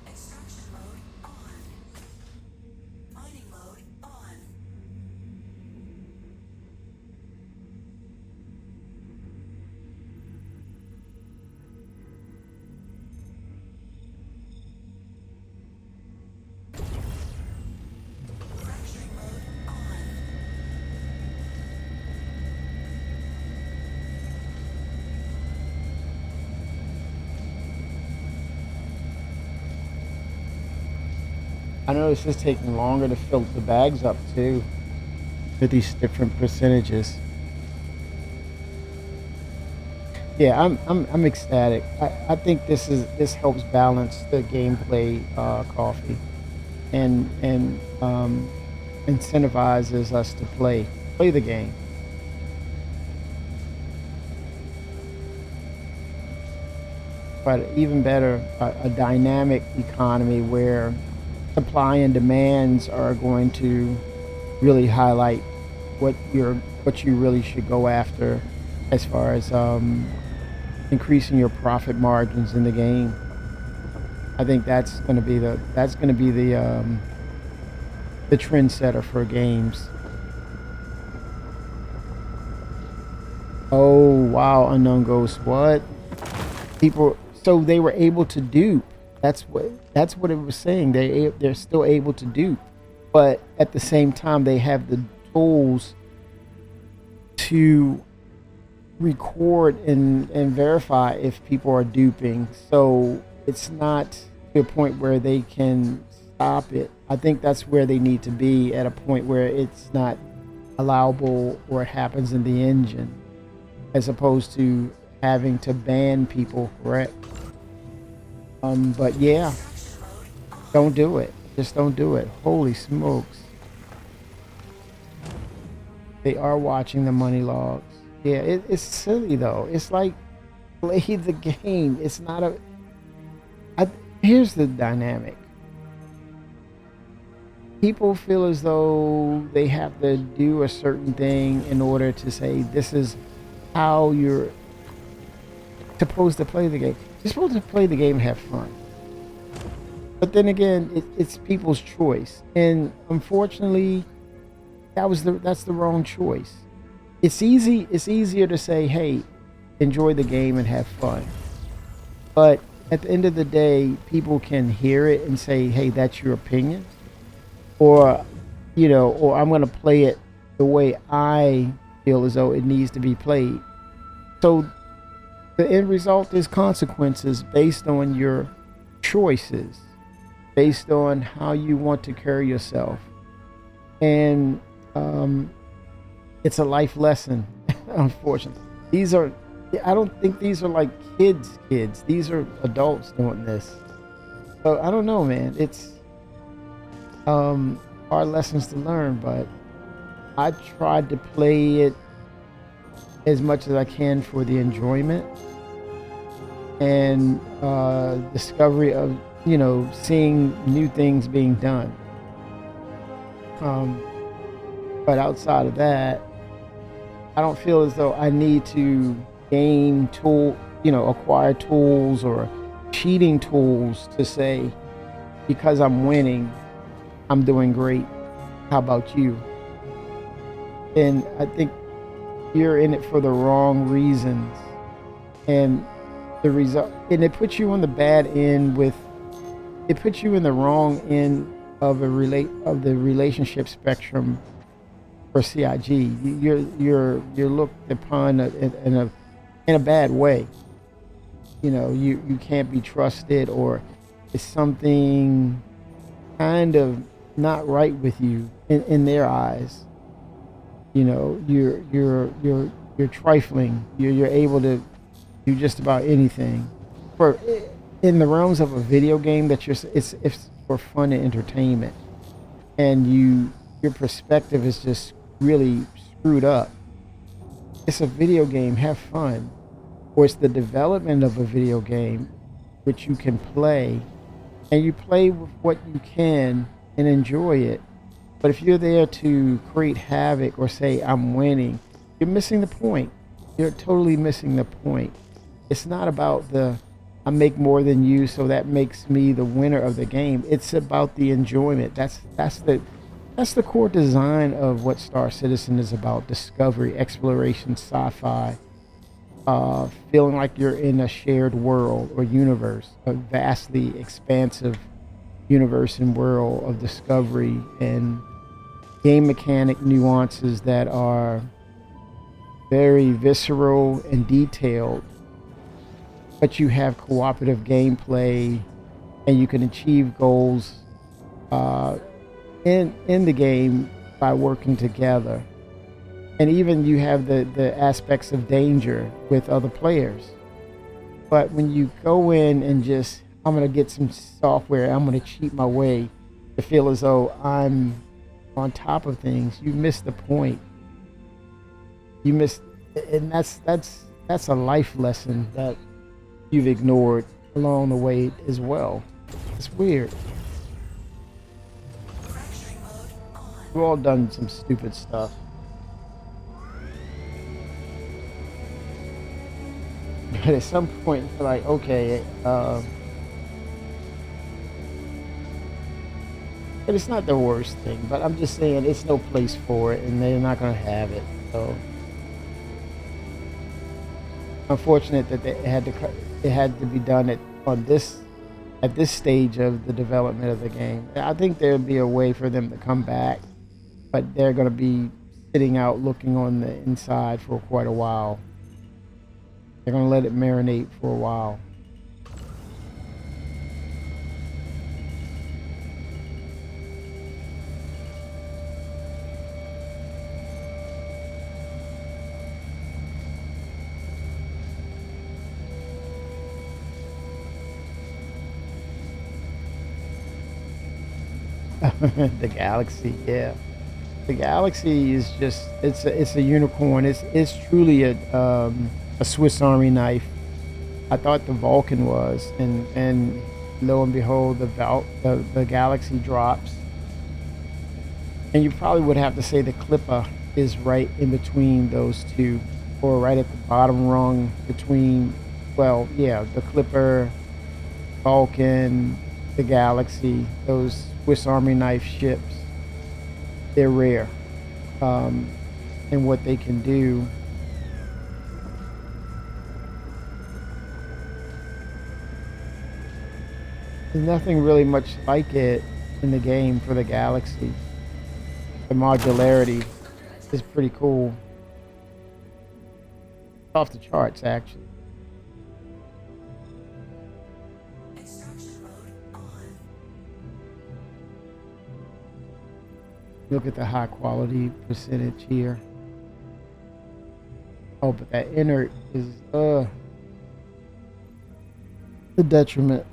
Extraction mode on. Mining mode on. I notice it's taking longer to fill the bags up too, with these different percentages. Yeah, I'm ecstatic. I think this helps balance the gameplay, coffee, and incentivizes us to play the game. But even better, a dynamic economy where supply and demands are going to really highlight what you really should go after as far as increasing your profit margins in the game. I think that's going to be the trendsetter for games. Oh wow, Unknown Ghost, what people? So they were able to dupe. That's what it was saying. They're still able to dupe, but at the same time they have the tools to record and verify if people are duping. So it's not to a point where they can stop it. I think that's where they need to be, at a point where it's not allowable or it happens in the engine, as opposed to having to ban people, correct? But yeah, don't do it. Just don't do it. Holy smokes. They are watching the money logs. Yeah, it's silly though. It's like, play the game. It's not a... here's the dynamic. People feel as though they have to do a certain thing in order to say this is how you're supposed to play the game. You're supposed to play the game and have fun. But then again, it's people's choice, and unfortunately, that's the wrong choice. It's easier to say, hey, enjoy the game and have fun. But at the end of the day, people can hear it and say, hey, that's your opinion. Or, or I'm going to play it the way I feel as though it needs to be played. So the end result is consequences based on your choices, based on how you want to carry yourself. And it's a life lesson, unfortunately. I don't think these are like kids. These are adults doing this. So I don't know, man. It's hard lessons to learn, but I tried to play it as much as I can for the enjoyment and discovery of, seeing new things being done. But outside of that, I don't feel as though I need to acquire tools or cheating tools to say, because I'm winning, I'm doing great. How about you? And I think you're in it for the wrong reasons. And the result, and it puts you on the bad end it puts you in the wrong end of the relationship spectrum for CIG. You're looked upon in a bad way. You can't be trusted, or it's something kind of not right with you in their eyes. You're trifling. You're able to do just about anything. In the realms of a video game, it's for fun and entertainment, and your perspective is just really screwed up. It's a video game, have fun. Or it's the development of a video game which you can play, and you play with what you can and enjoy it. But if you're there to create havoc or say I'm winning, you're missing the point. You're totally missing the point. It's not about I make more than you, so that makes me the winner of the game. It's about the enjoyment. That's the core design of what Star Citizen is about: discovery, exploration, sci-fi, feeling like you're in a shared world or universe, a vastly expansive universe and world of discovery and game mechanic nuances that are very visceral and detailed. But you have cooperative gameplay, and you can achieve goals uh, in the game by working together. And even you have the aspects of danger with other players. But when you go in and just, I'm going to get some software, I'm going to cheat my way to feel as though I'm on top of things, you miss the point. You miss, and that's a life lesson that you've ignored along the way as well. It's weird. Fracturing mode on. We've all done some stupid stuff. But at some point, you're like, okay, but it's not the worst thing. But I'm just saying, it's no place for it, and they're not going to have it. So, unfortunate that it had to be done at this stage of the development of the game. I think there'll be a way for them to come back, but they're going to be sitting out looking on the inside for quite a while. They're going to let it marinate for a while. The Galaxy, yeah. The Galaxy is just, it's a unicorn. It's truly a Swiss Army knife. I thought the Vulcan was, and lo and behold, the Galaxy drops. And you probably would have to say the Clipper is right in between those two, or right at the bottom rung between, well, yeah, the Clipper, Vulcan, the Galaxy, those Swiss Army knife ships. They're rare, and what they can do. There's nothing really much like it in the game for the Galaxy. The modularity is pretty cool. Off the charts, actually. Extraction mode on. Look at the high quality percentage here. Oh, but that inert is the detriment.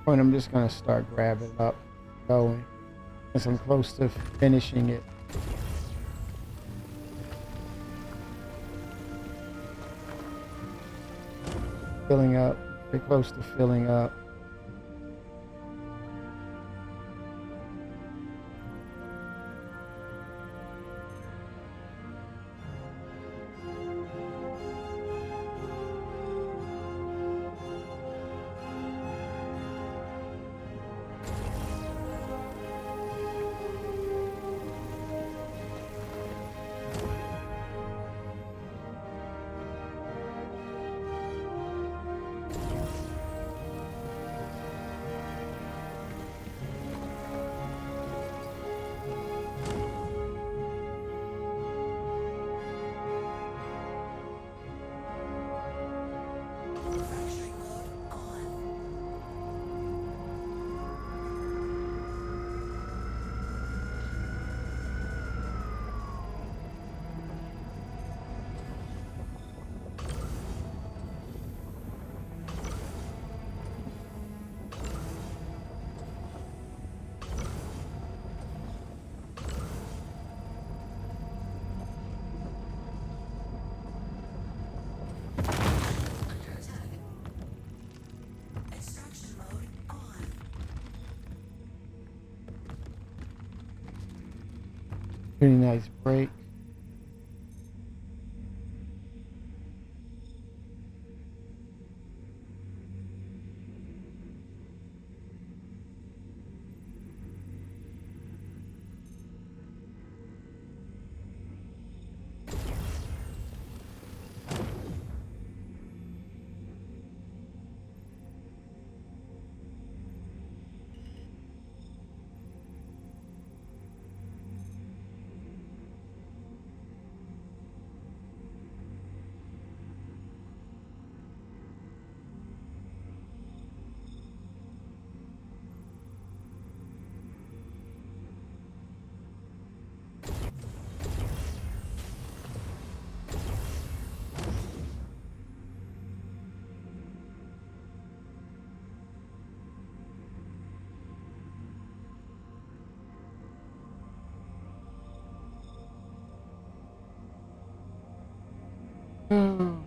And I'm just gonna start grabbing up, going, as I'm close to finishing it. Filling up, pretty close to filling up. Pretty nice break. Hmm.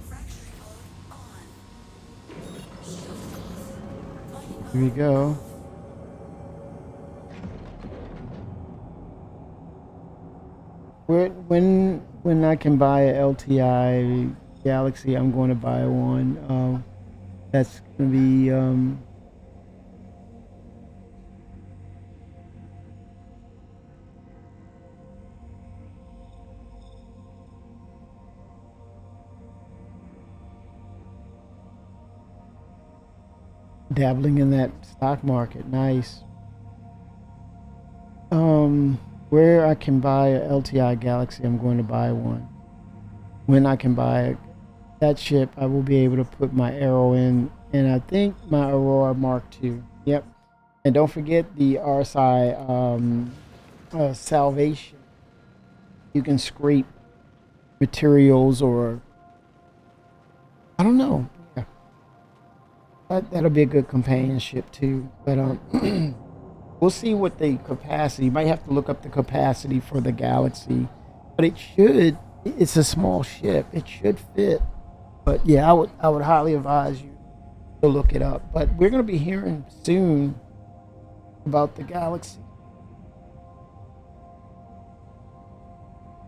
Fracturing mode on. Shield off. Lighting Here we go. When I can buy a LTI Galaxy, I'm going to buy one. That's going to be dabbling in that stock market. Nice. Where I can buy a LTI Galaxy, I'm going to buy one. When I can buy that ship, I will be able to put my Arrow in, and I think my Aurora Mark II. Yep. And don't forget the RSI Salvation. You can scrape materials, or I don't know. Yeah. That'll be a good companionship too. But we'll see what the capacity. You might have to look up the capacity for the Galaxy, but it should. It's a small ship. It should fit. But yeah, I would highly advise you to look it up. But we're going to be hearing soon about the Galaxy.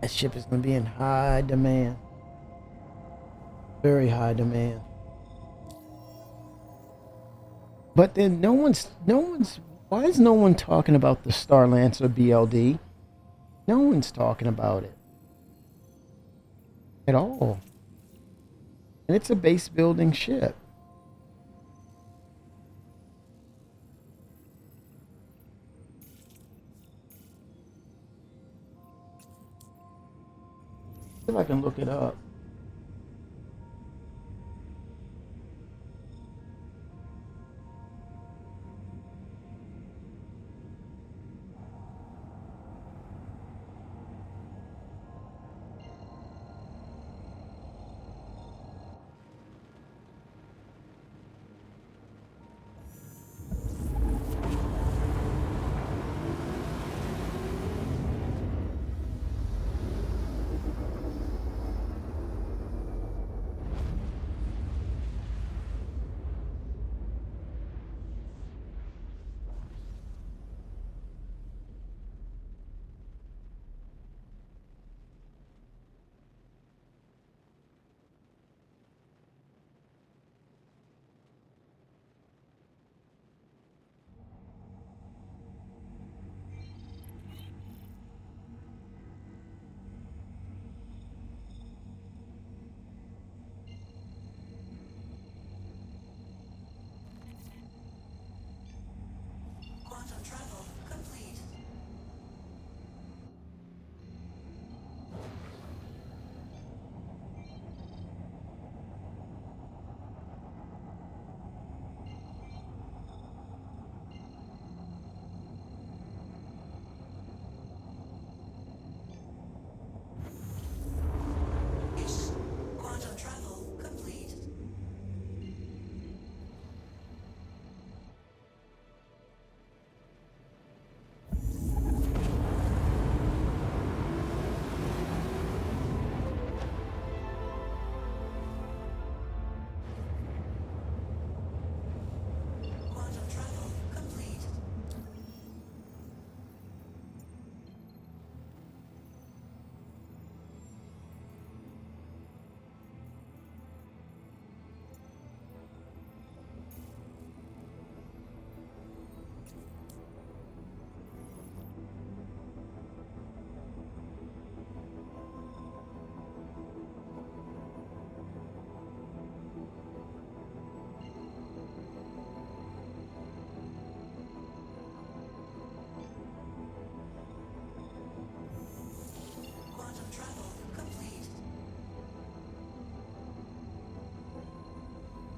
That ship is going to be in high demand. Very high demand. But then no one's. Why is no one talking about the Star Lancer BLD? No one's talking about it at all. And it's a base building ship. See if I can look it up.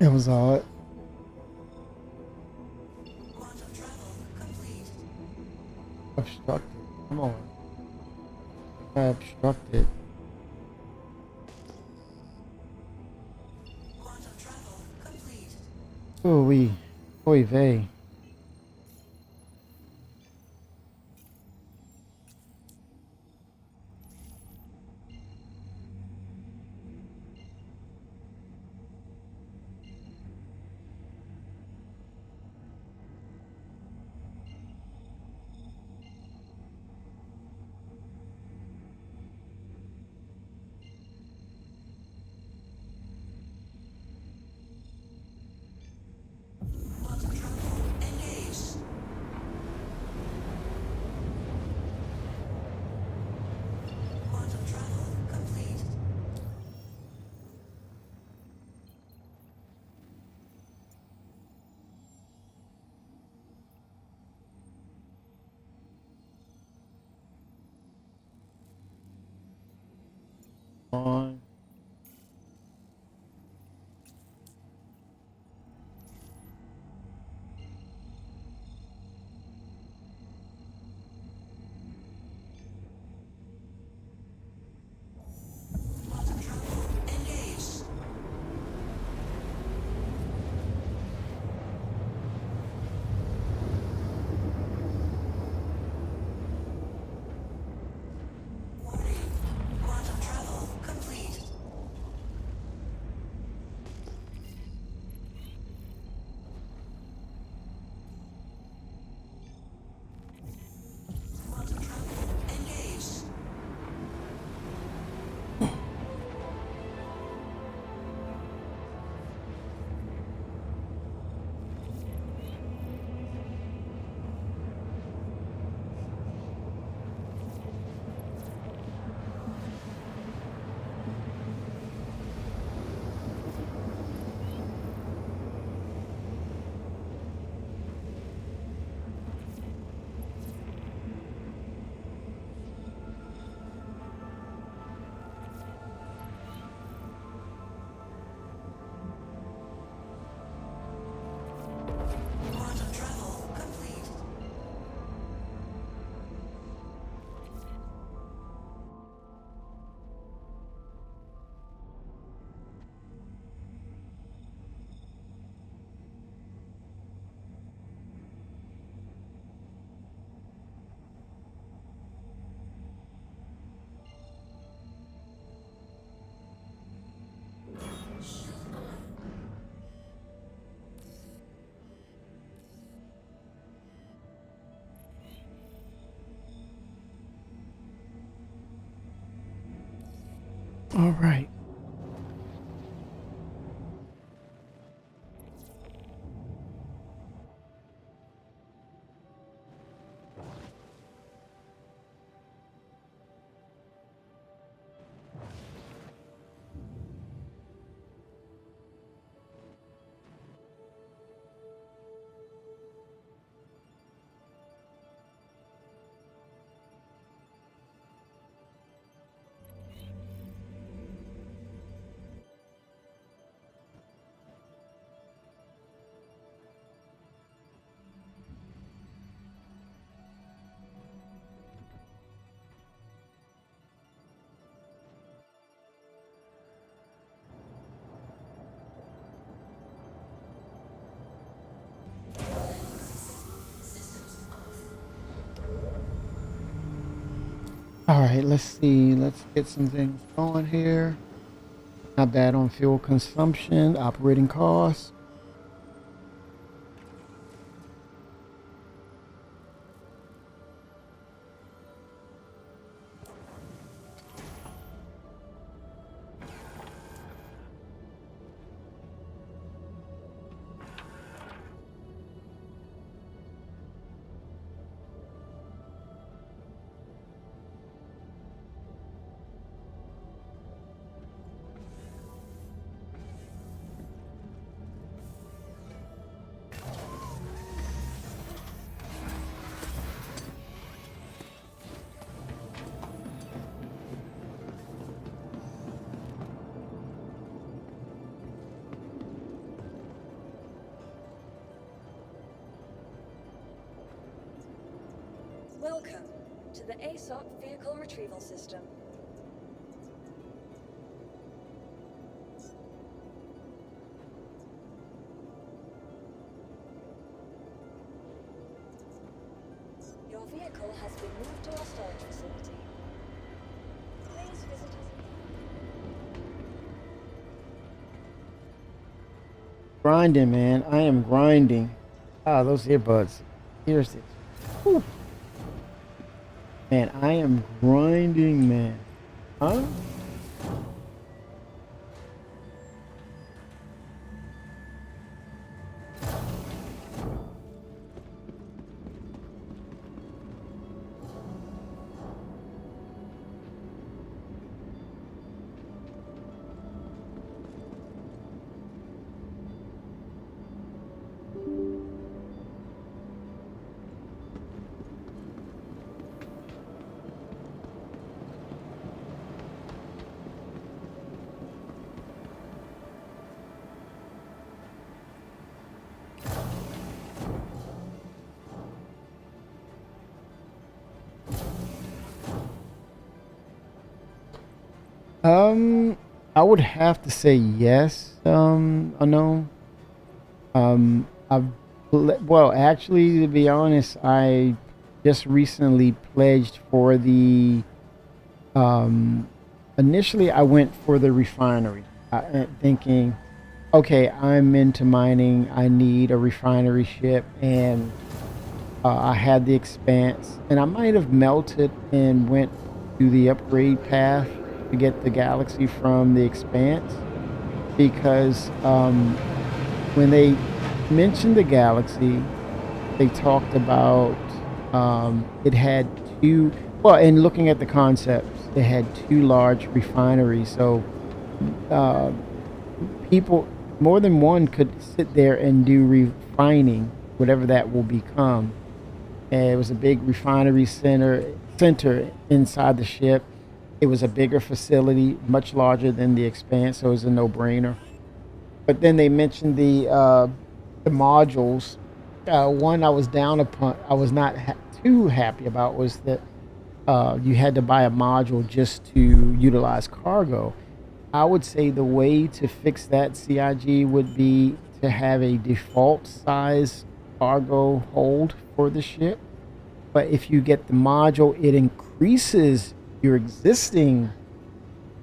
It was odd. Quantum travel complete. Obstructed. Come on. I obstructed. Quantum travel complete. Oh, we. Oy vey. Quantum travel engaged. Quantum travel complete. On. Quantum travel engaged. Warning. Quantum travel complete. Quantum travel engaged. Quantum travel complete. All right. All right, let's see. Let's get some things going here. Not bad on fuel consumption, operating costs. Welcome to the ASOP Vehicle Retrieval System. Your vehicle has been moved to our storage facility. Please visit us. Grinding, man. I am grinding. Ah, those earbuds. Seriously. Whew. Man, I am grinding, man. Huh? I would have to say yes. Unknown. Well, actually, to be honest, I just recently pledged for the. Initially, I went for the refinery, thinking, okay, I'm into mining. I need a refinery ship, and I had the Expanse, and I might have melted and went to the upgrade path to get the Galaxy from the Expanse, because when they mentioned the Galaxy, they talked about it had two. Well, and looking at the concepts, it had two large refineries, so people, more than one, could sit there and do refining, whatever that will become. And it was a big refinery center inside the ship. It was a bigger facility, much larger than the Expanse, so it was a no-brainer. But then they mentioned the modules. One I was down upon, I was not too happy about, was that you had to buy a module just to utilize cargo. I would say the way to fix that, CIG, would be to have a default size cargo hold for the ship. But if you get the module, it increases your existing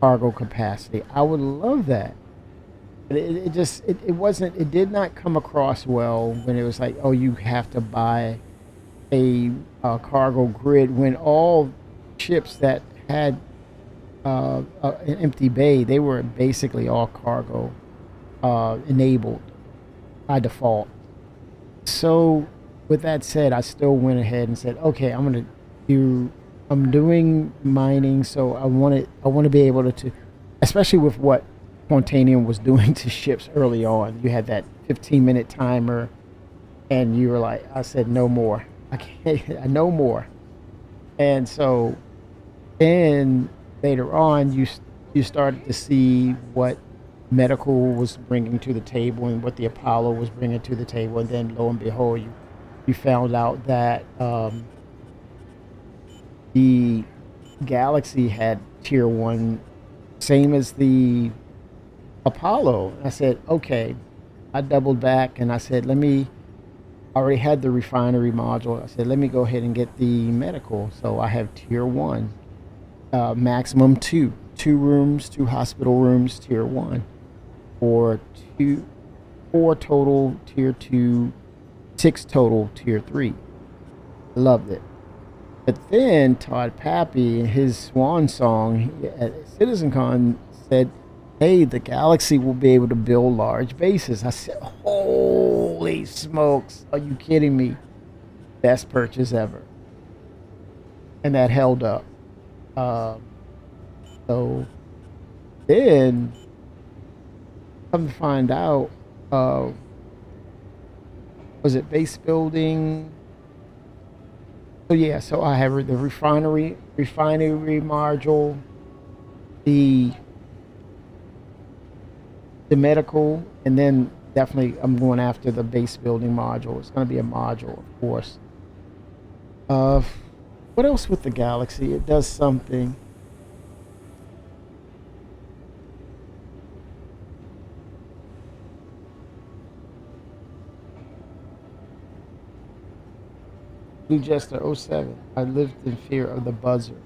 cargo capacity. I would love that. But it did not come across well when it was like, oh, you have to buy a cargo grid, when all ships that had an empty bay, they were basically all cargo enabled by default. So with that said, I still went ahead and said, okay, I'm doing mining, so I want to be able to, especially with what Quantanium was doing to ships early on. You had that 15-minute timer, and you were like, I said, no more. I can't, no more. And so then later on, you started to see what medical was bringing to the table and what the Apollo was bringing to the table, and then lo and behold, you found out that the Galaxy had tier 1, same as the Apollo. I said, okay. I doubled back and I said, I already had the refinery module. I said, let me go ahead and get the medical. So I have tier 1, maximum 2 rooms, 2 hospital rooms, tier 1, or 4 total tier 2, 6 total tier 3. Loved it. But then Todd Pappy, in his swan song at CitizenCon, said, hey, the Galaxy will be able to build large bases. I said, holy smokes, are you kidding me? Best purchase ever. And that held up. So then, come to find out, was it base building? So yeah, so I have the refinery module, the medical, and then definitely I'm going after the base building module. It's going to be a module, of course. What else with the galaxy? It does something. Blue Jester '07. I lived in fear of the buzzer.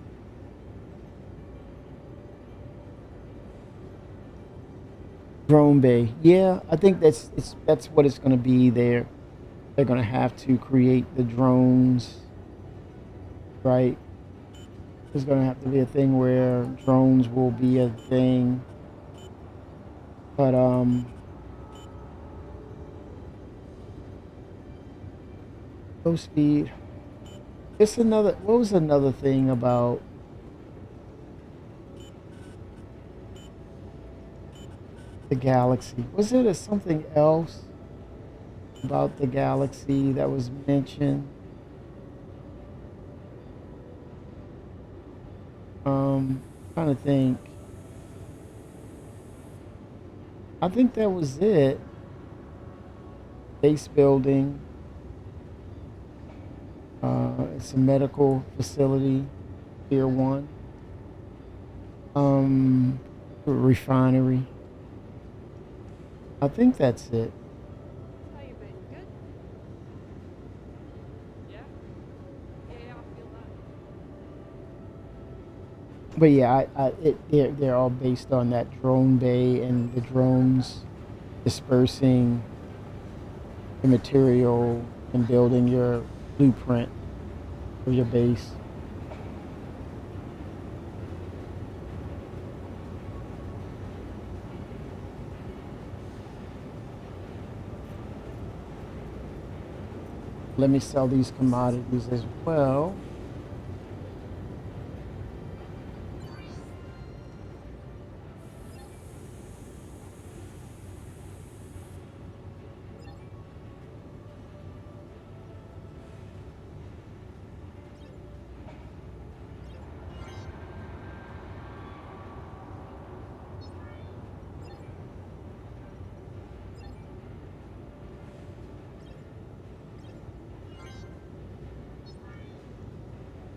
Drone Bay. Yeah, I think that's what it's going to be there. They're going to have to create the drones, right? There's going to have to be a thing where drones will be a thing. But low speed. It's another. What was another thing about the galaxy? Was it something else about the galaxy that was mentioned? Trying to think. I think that was it. Base building. It's a medical facility, Tier 1. Refinery. I think that's it. How you been? Good? Yeah? Yeah, I feel that. But yeah, they're all based on that drone bay and the drones dispersing the material and building your blueprint of your base. Let me sell these commodities as well.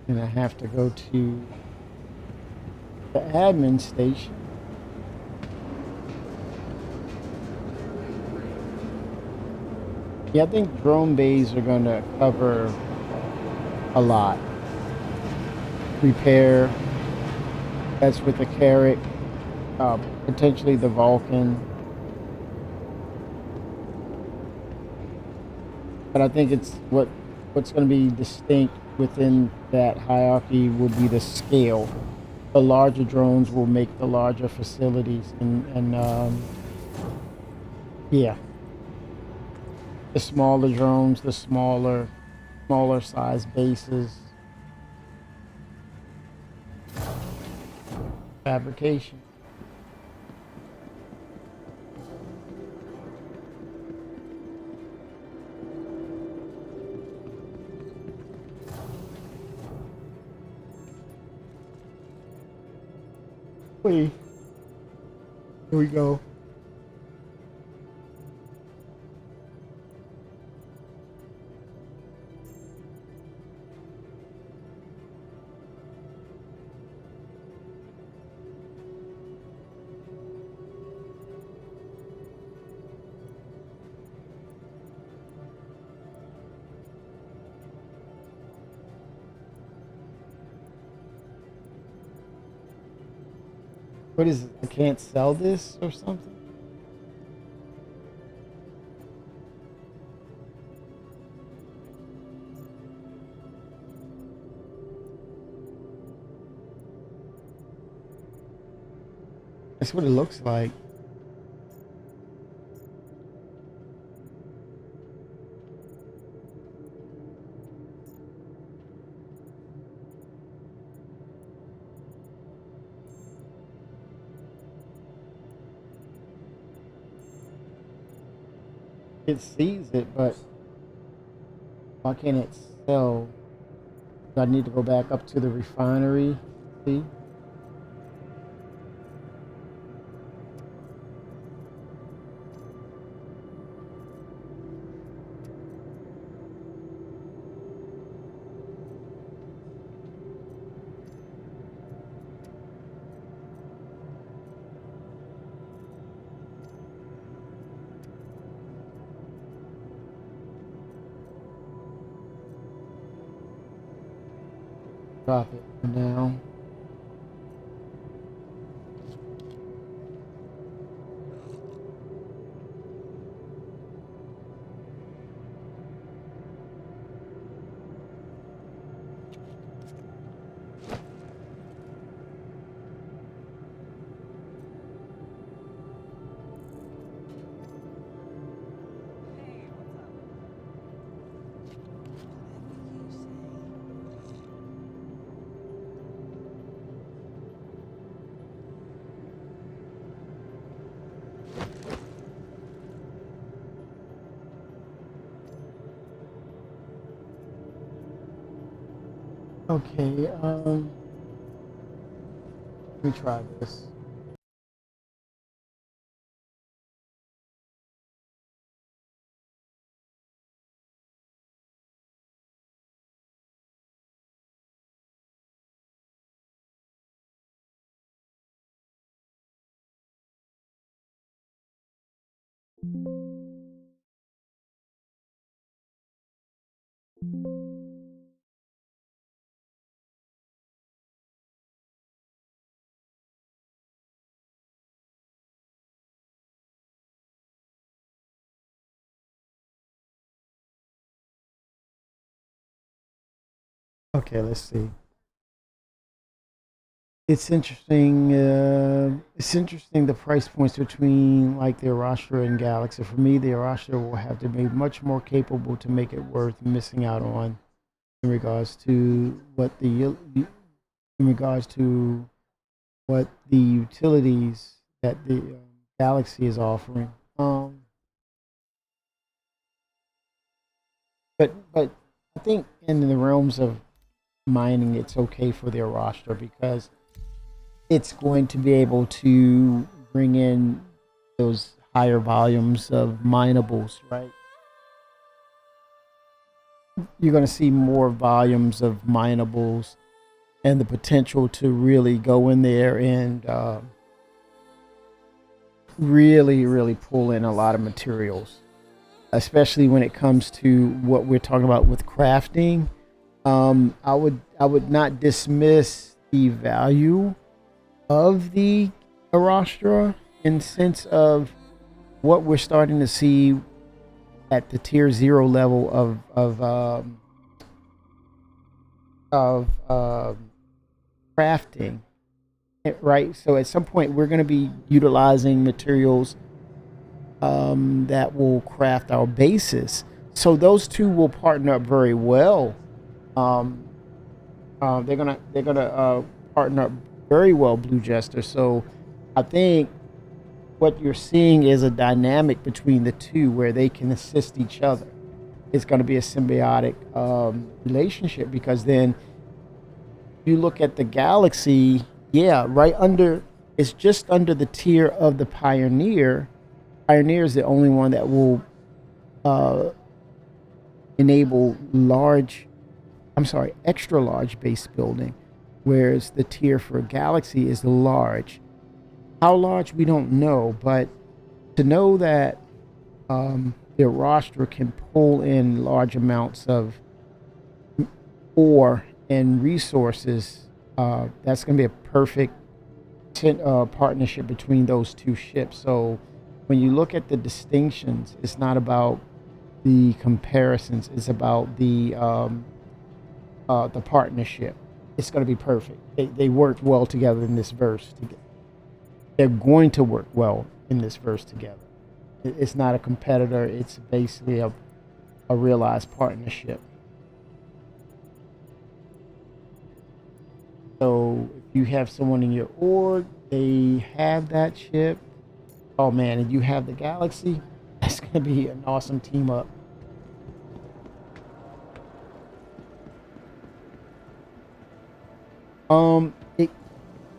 And I have to go to the admin station. Yeah, I think drone bays are going to cover a lot. Repair, that's with the Carrack, potentially the Vulcan. But I think it's what's going to be distinct within that hierarchy will be the scale. The larger drones will make the larger facilities, and yeah, the smaller drones, the smaller size bases. Fabrication. Wait. Here we go. What is it? I can't sell this or something? That's what it looks like. It sees it, but why can't it sell? Do I need to go back up to the refinery? See? drop it for now. Okay, let me try this. Okay, let's see. It's interesting. It's interesting the price points between like the Arastra and Galaxy. For me, the Arastra will have to be much more capable to make it worth missing out on in regards to what in regards to what the utilities that the Galaxy is offering. But I think in the realms of mining, it's okay for their roster because it's going to be able to bring in those higher volumes of minables, right? You're going to see more volumes of minables and the potential to really go in there and really pull in a lot of materials, especially when it comes to what we're talking about with crafting. I would not dismiss the value of the Arastra in sense of what we're starting to see at the tier 0 level of crafting, right? So at some point we're going to be utilizing materials that will craft our bases. So those two will partner up very well. They're gonna partner up very well, Blue Jester. So I think what you're seeing is a dynamic between the two where they can assist each other. It's going to be a symbiotic relationship because then you look at the Galaxy, yeah, right under, it's just under the tier of the Pioneer. Pioneer is the only one that will enable extra large base building, whereas the tier for Galaxy is large. How large, we don't know, but to know that their roster can pull in large amounts of ore and resources, that's going to be a perfect partnership between those two ships. So when you look at the distinctions, it's not about the comparisons, it's about the partnership. It's going to be perfect. They work well together in this verse. They're going to work well in this verse together. It's not a competitor. It's basically a realized partnership. So if you have someone in your org, they have that ship. Oh man, and you have the Galaxy, that's going to be an awesome team up.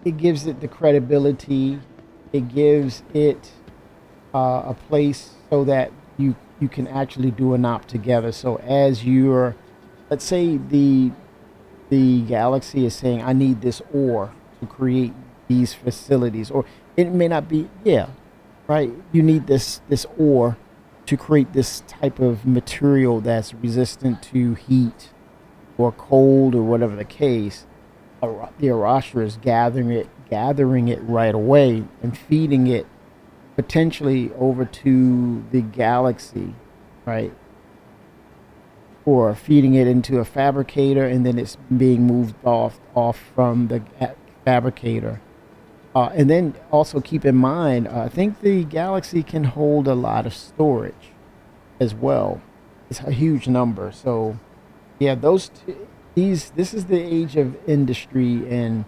It gives it the credibility. It gives it a place so that you can actually do an op together. So as you're, let's say the Galaxy is saying, I need this ore to create these facilities, or it may not be, yeah, right. You need this ore to create this type of material that's resistant to heat or cold or whatever the case. the Arashtra is gathering it right away and feeding it potentially over to the galaxy, right? Or feeding it into a fabricator, and then it's being moved off from the fabricator. And then also keep in mind, I think the galaxy can hold a lot of storage as well. It's a huge number. So, yeah, this is the age of industry, and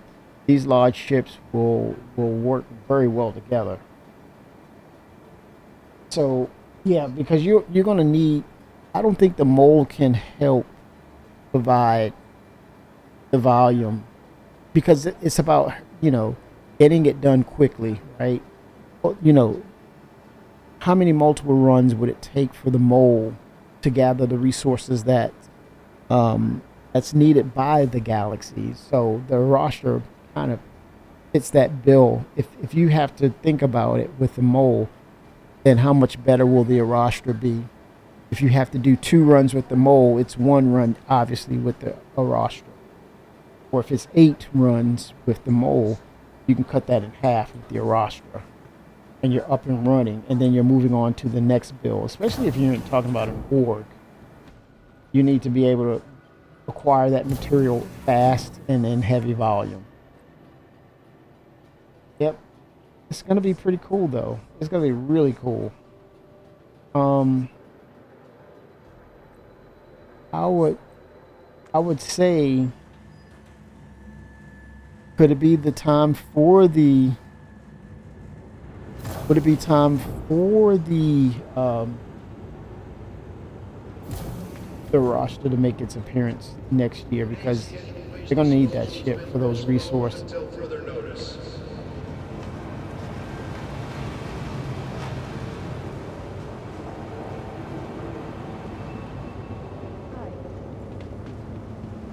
these large ships will work very well together. So, yeah, because you're going to need. I don't think the mole can help provide the volume, because it's about, getting it done quickly, right? Well, how many multiple runs would it take for the mole to gather the resources that's needed by the galaxies? So the roster kind of fits that bill. If you have to think about it with the mole, then how much better will the Arashtra be? If you have to do 2 runs with the mole, it's 1 run obviously with the Arashtra. Or if it's 8 runs with the mole, you can cut that in half with the Arashtra, and you're up and running, and then you're moving on to the next bill. Especially if you're talking about an org, you need to be able to acquire that material fast and in heavy volume. Yep, it's gonna be pretty cool though. It's gonna be really cool. I would say, could it be the time for the would it be time for the roster to make its appearance next year, because they're gonna need that ship for those resources. Until further notice.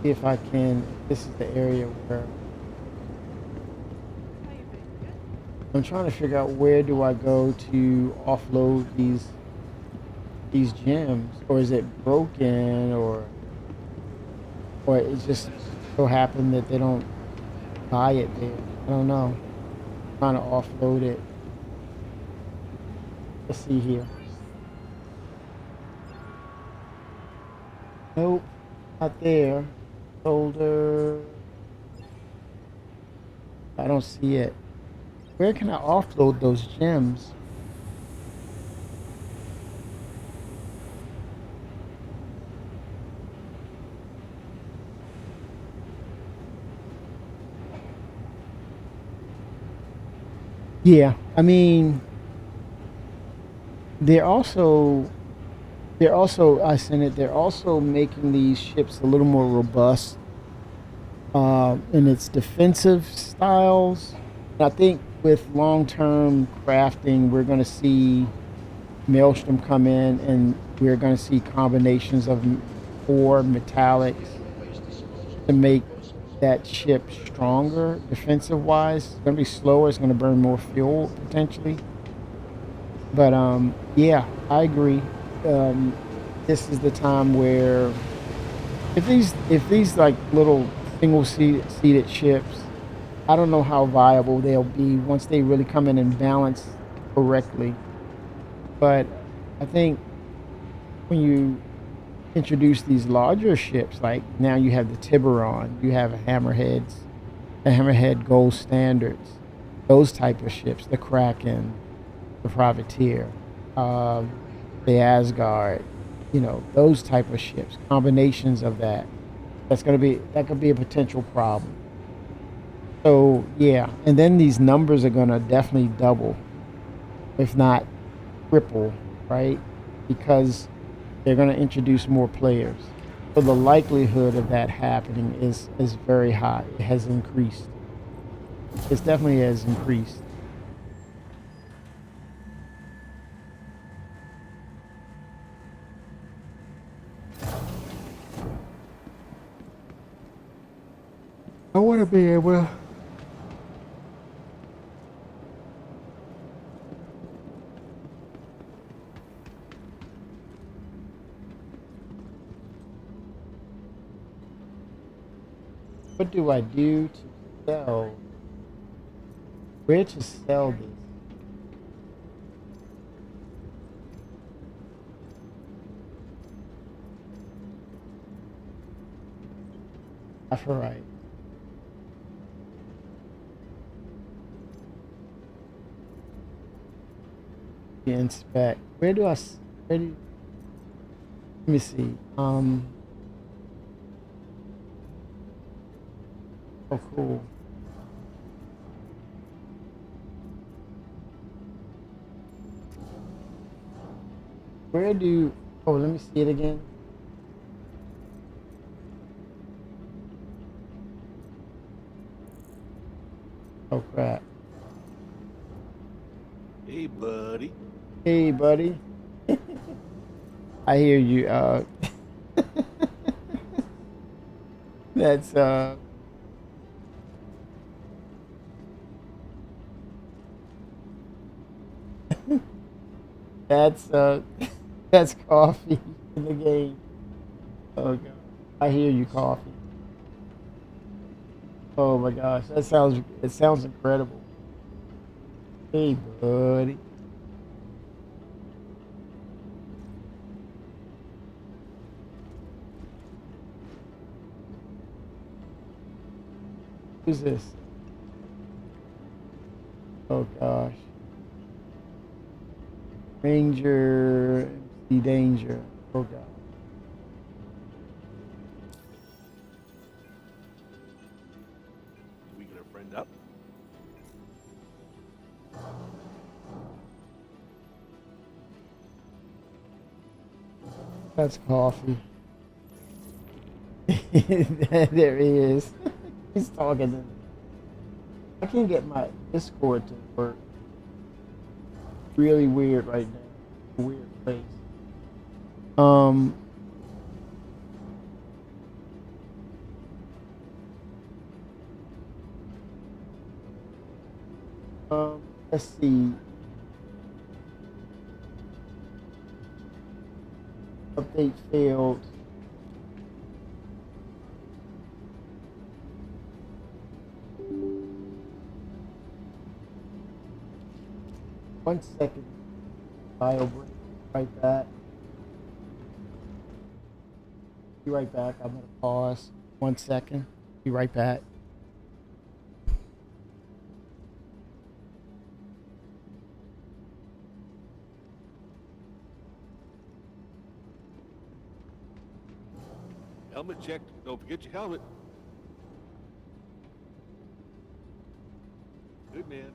See if I can. This is the area where How you been? Good? I'm trying to figure out, where do I go to offload these gems, or is it broken, or it just so happened that they don't buy it there. I don't know. I'm trying to offload it. Let's see here. Nope, not there. Folder. I don't see it. Where can I offload those gems? Yeah, I mean, they're also I sent it. They're also making these ships a little more robust in its defensive styles. And I think with long-term crafting, we're going to see Maelstrom come in, and we're going to see combinations of ore metallics to make that ship stronger defensive wise. It's going to be slower. It's going to burn more fuel potentially. But yeah, I agree. This is the time where if these like little single seated ships, I don't know how viable they'll be once they really come in and balance correctly. But I think when you introduce these larger ships, like now you have the Tiburon, you have Hammerheads, the Hammerhead Gold Standards, those type of ships, the Kraken, the Privateer, the Asgard, those type of ships, combinations of that. That could be a potential problem. So yeah, and then these numbers are gonna definitely double, if not triple, right? Because they're gonna introduce more players. So the likelihood of that happening is very high. It has increased. It definitely has increased. I want to be able. What do I do to sell? Where to sell this? Right. Inspect. Where do I? Where do? Let me see. Oh, cool. Where do? Oh, let me see it again. Oh crap. Hey, buddy. Hey, buddy. I hear you. That's that's that's coffee in the game. Oh god. I hear you, coffee. Oh my gosh, it sounds incredible. Hey, buddy. Who's this? Oh gosh. Ranger MC Danger. Oh god. We get a friend up. That's coffee. There he is. He's talking to me. I can't get my Discord to work. Really weird right now. Weird place. Um, let's see. Update failed. One second. File break. Right back. Be right back. I'm gonna pause. 1 second. Be right back. Helmet checked. Don't forget your helmet. Good man.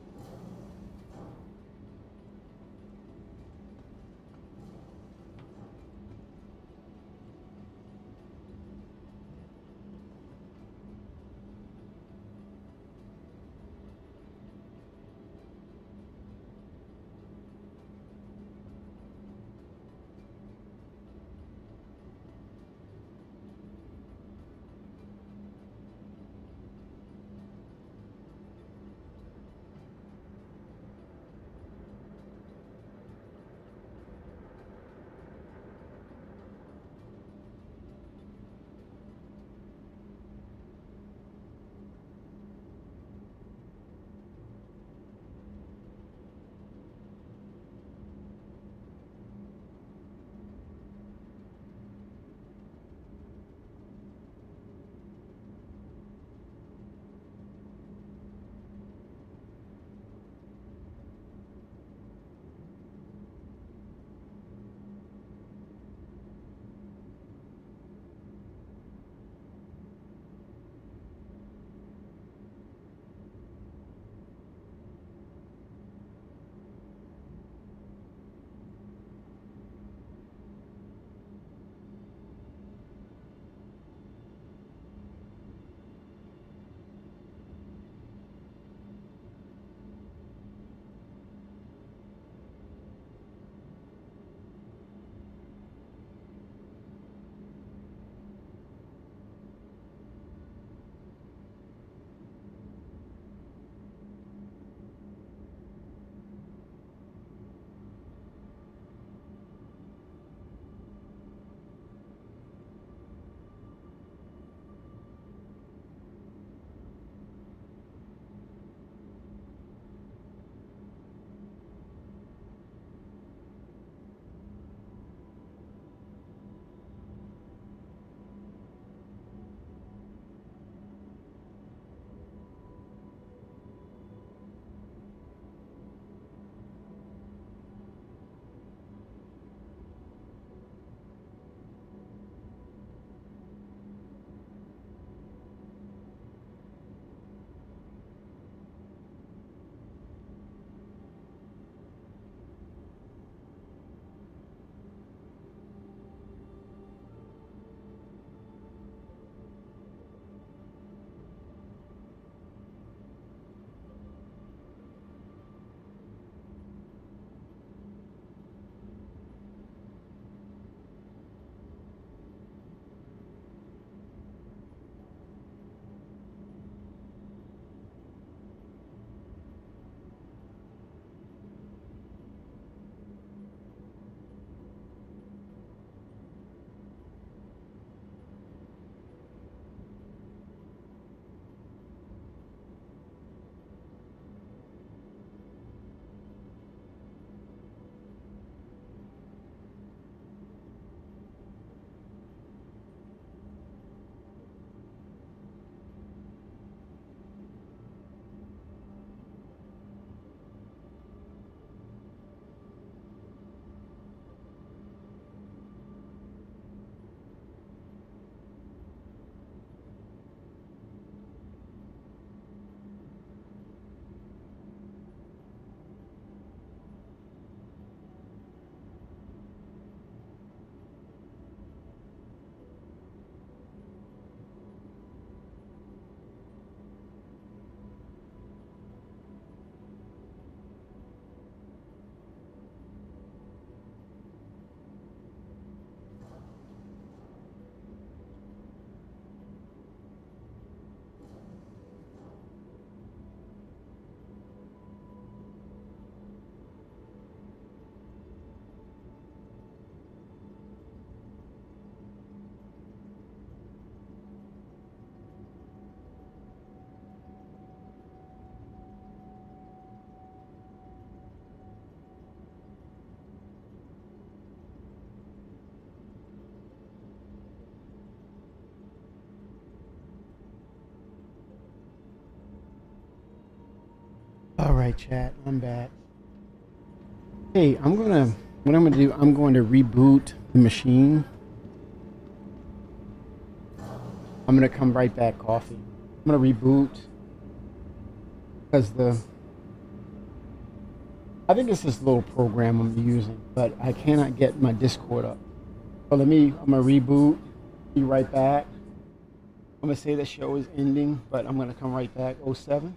All right, chat. I'm back. Hey, what I'm gonna do, I'm going to reboot the machine. I'm gonna come right back, Coffee. I'm gonna reboot because I think it's this little program I'm using, but I cannot get my Discord up. So I'm gonna reboot, be right back. I'm gonna say the show is ending, but I'm gonna come right back. 07.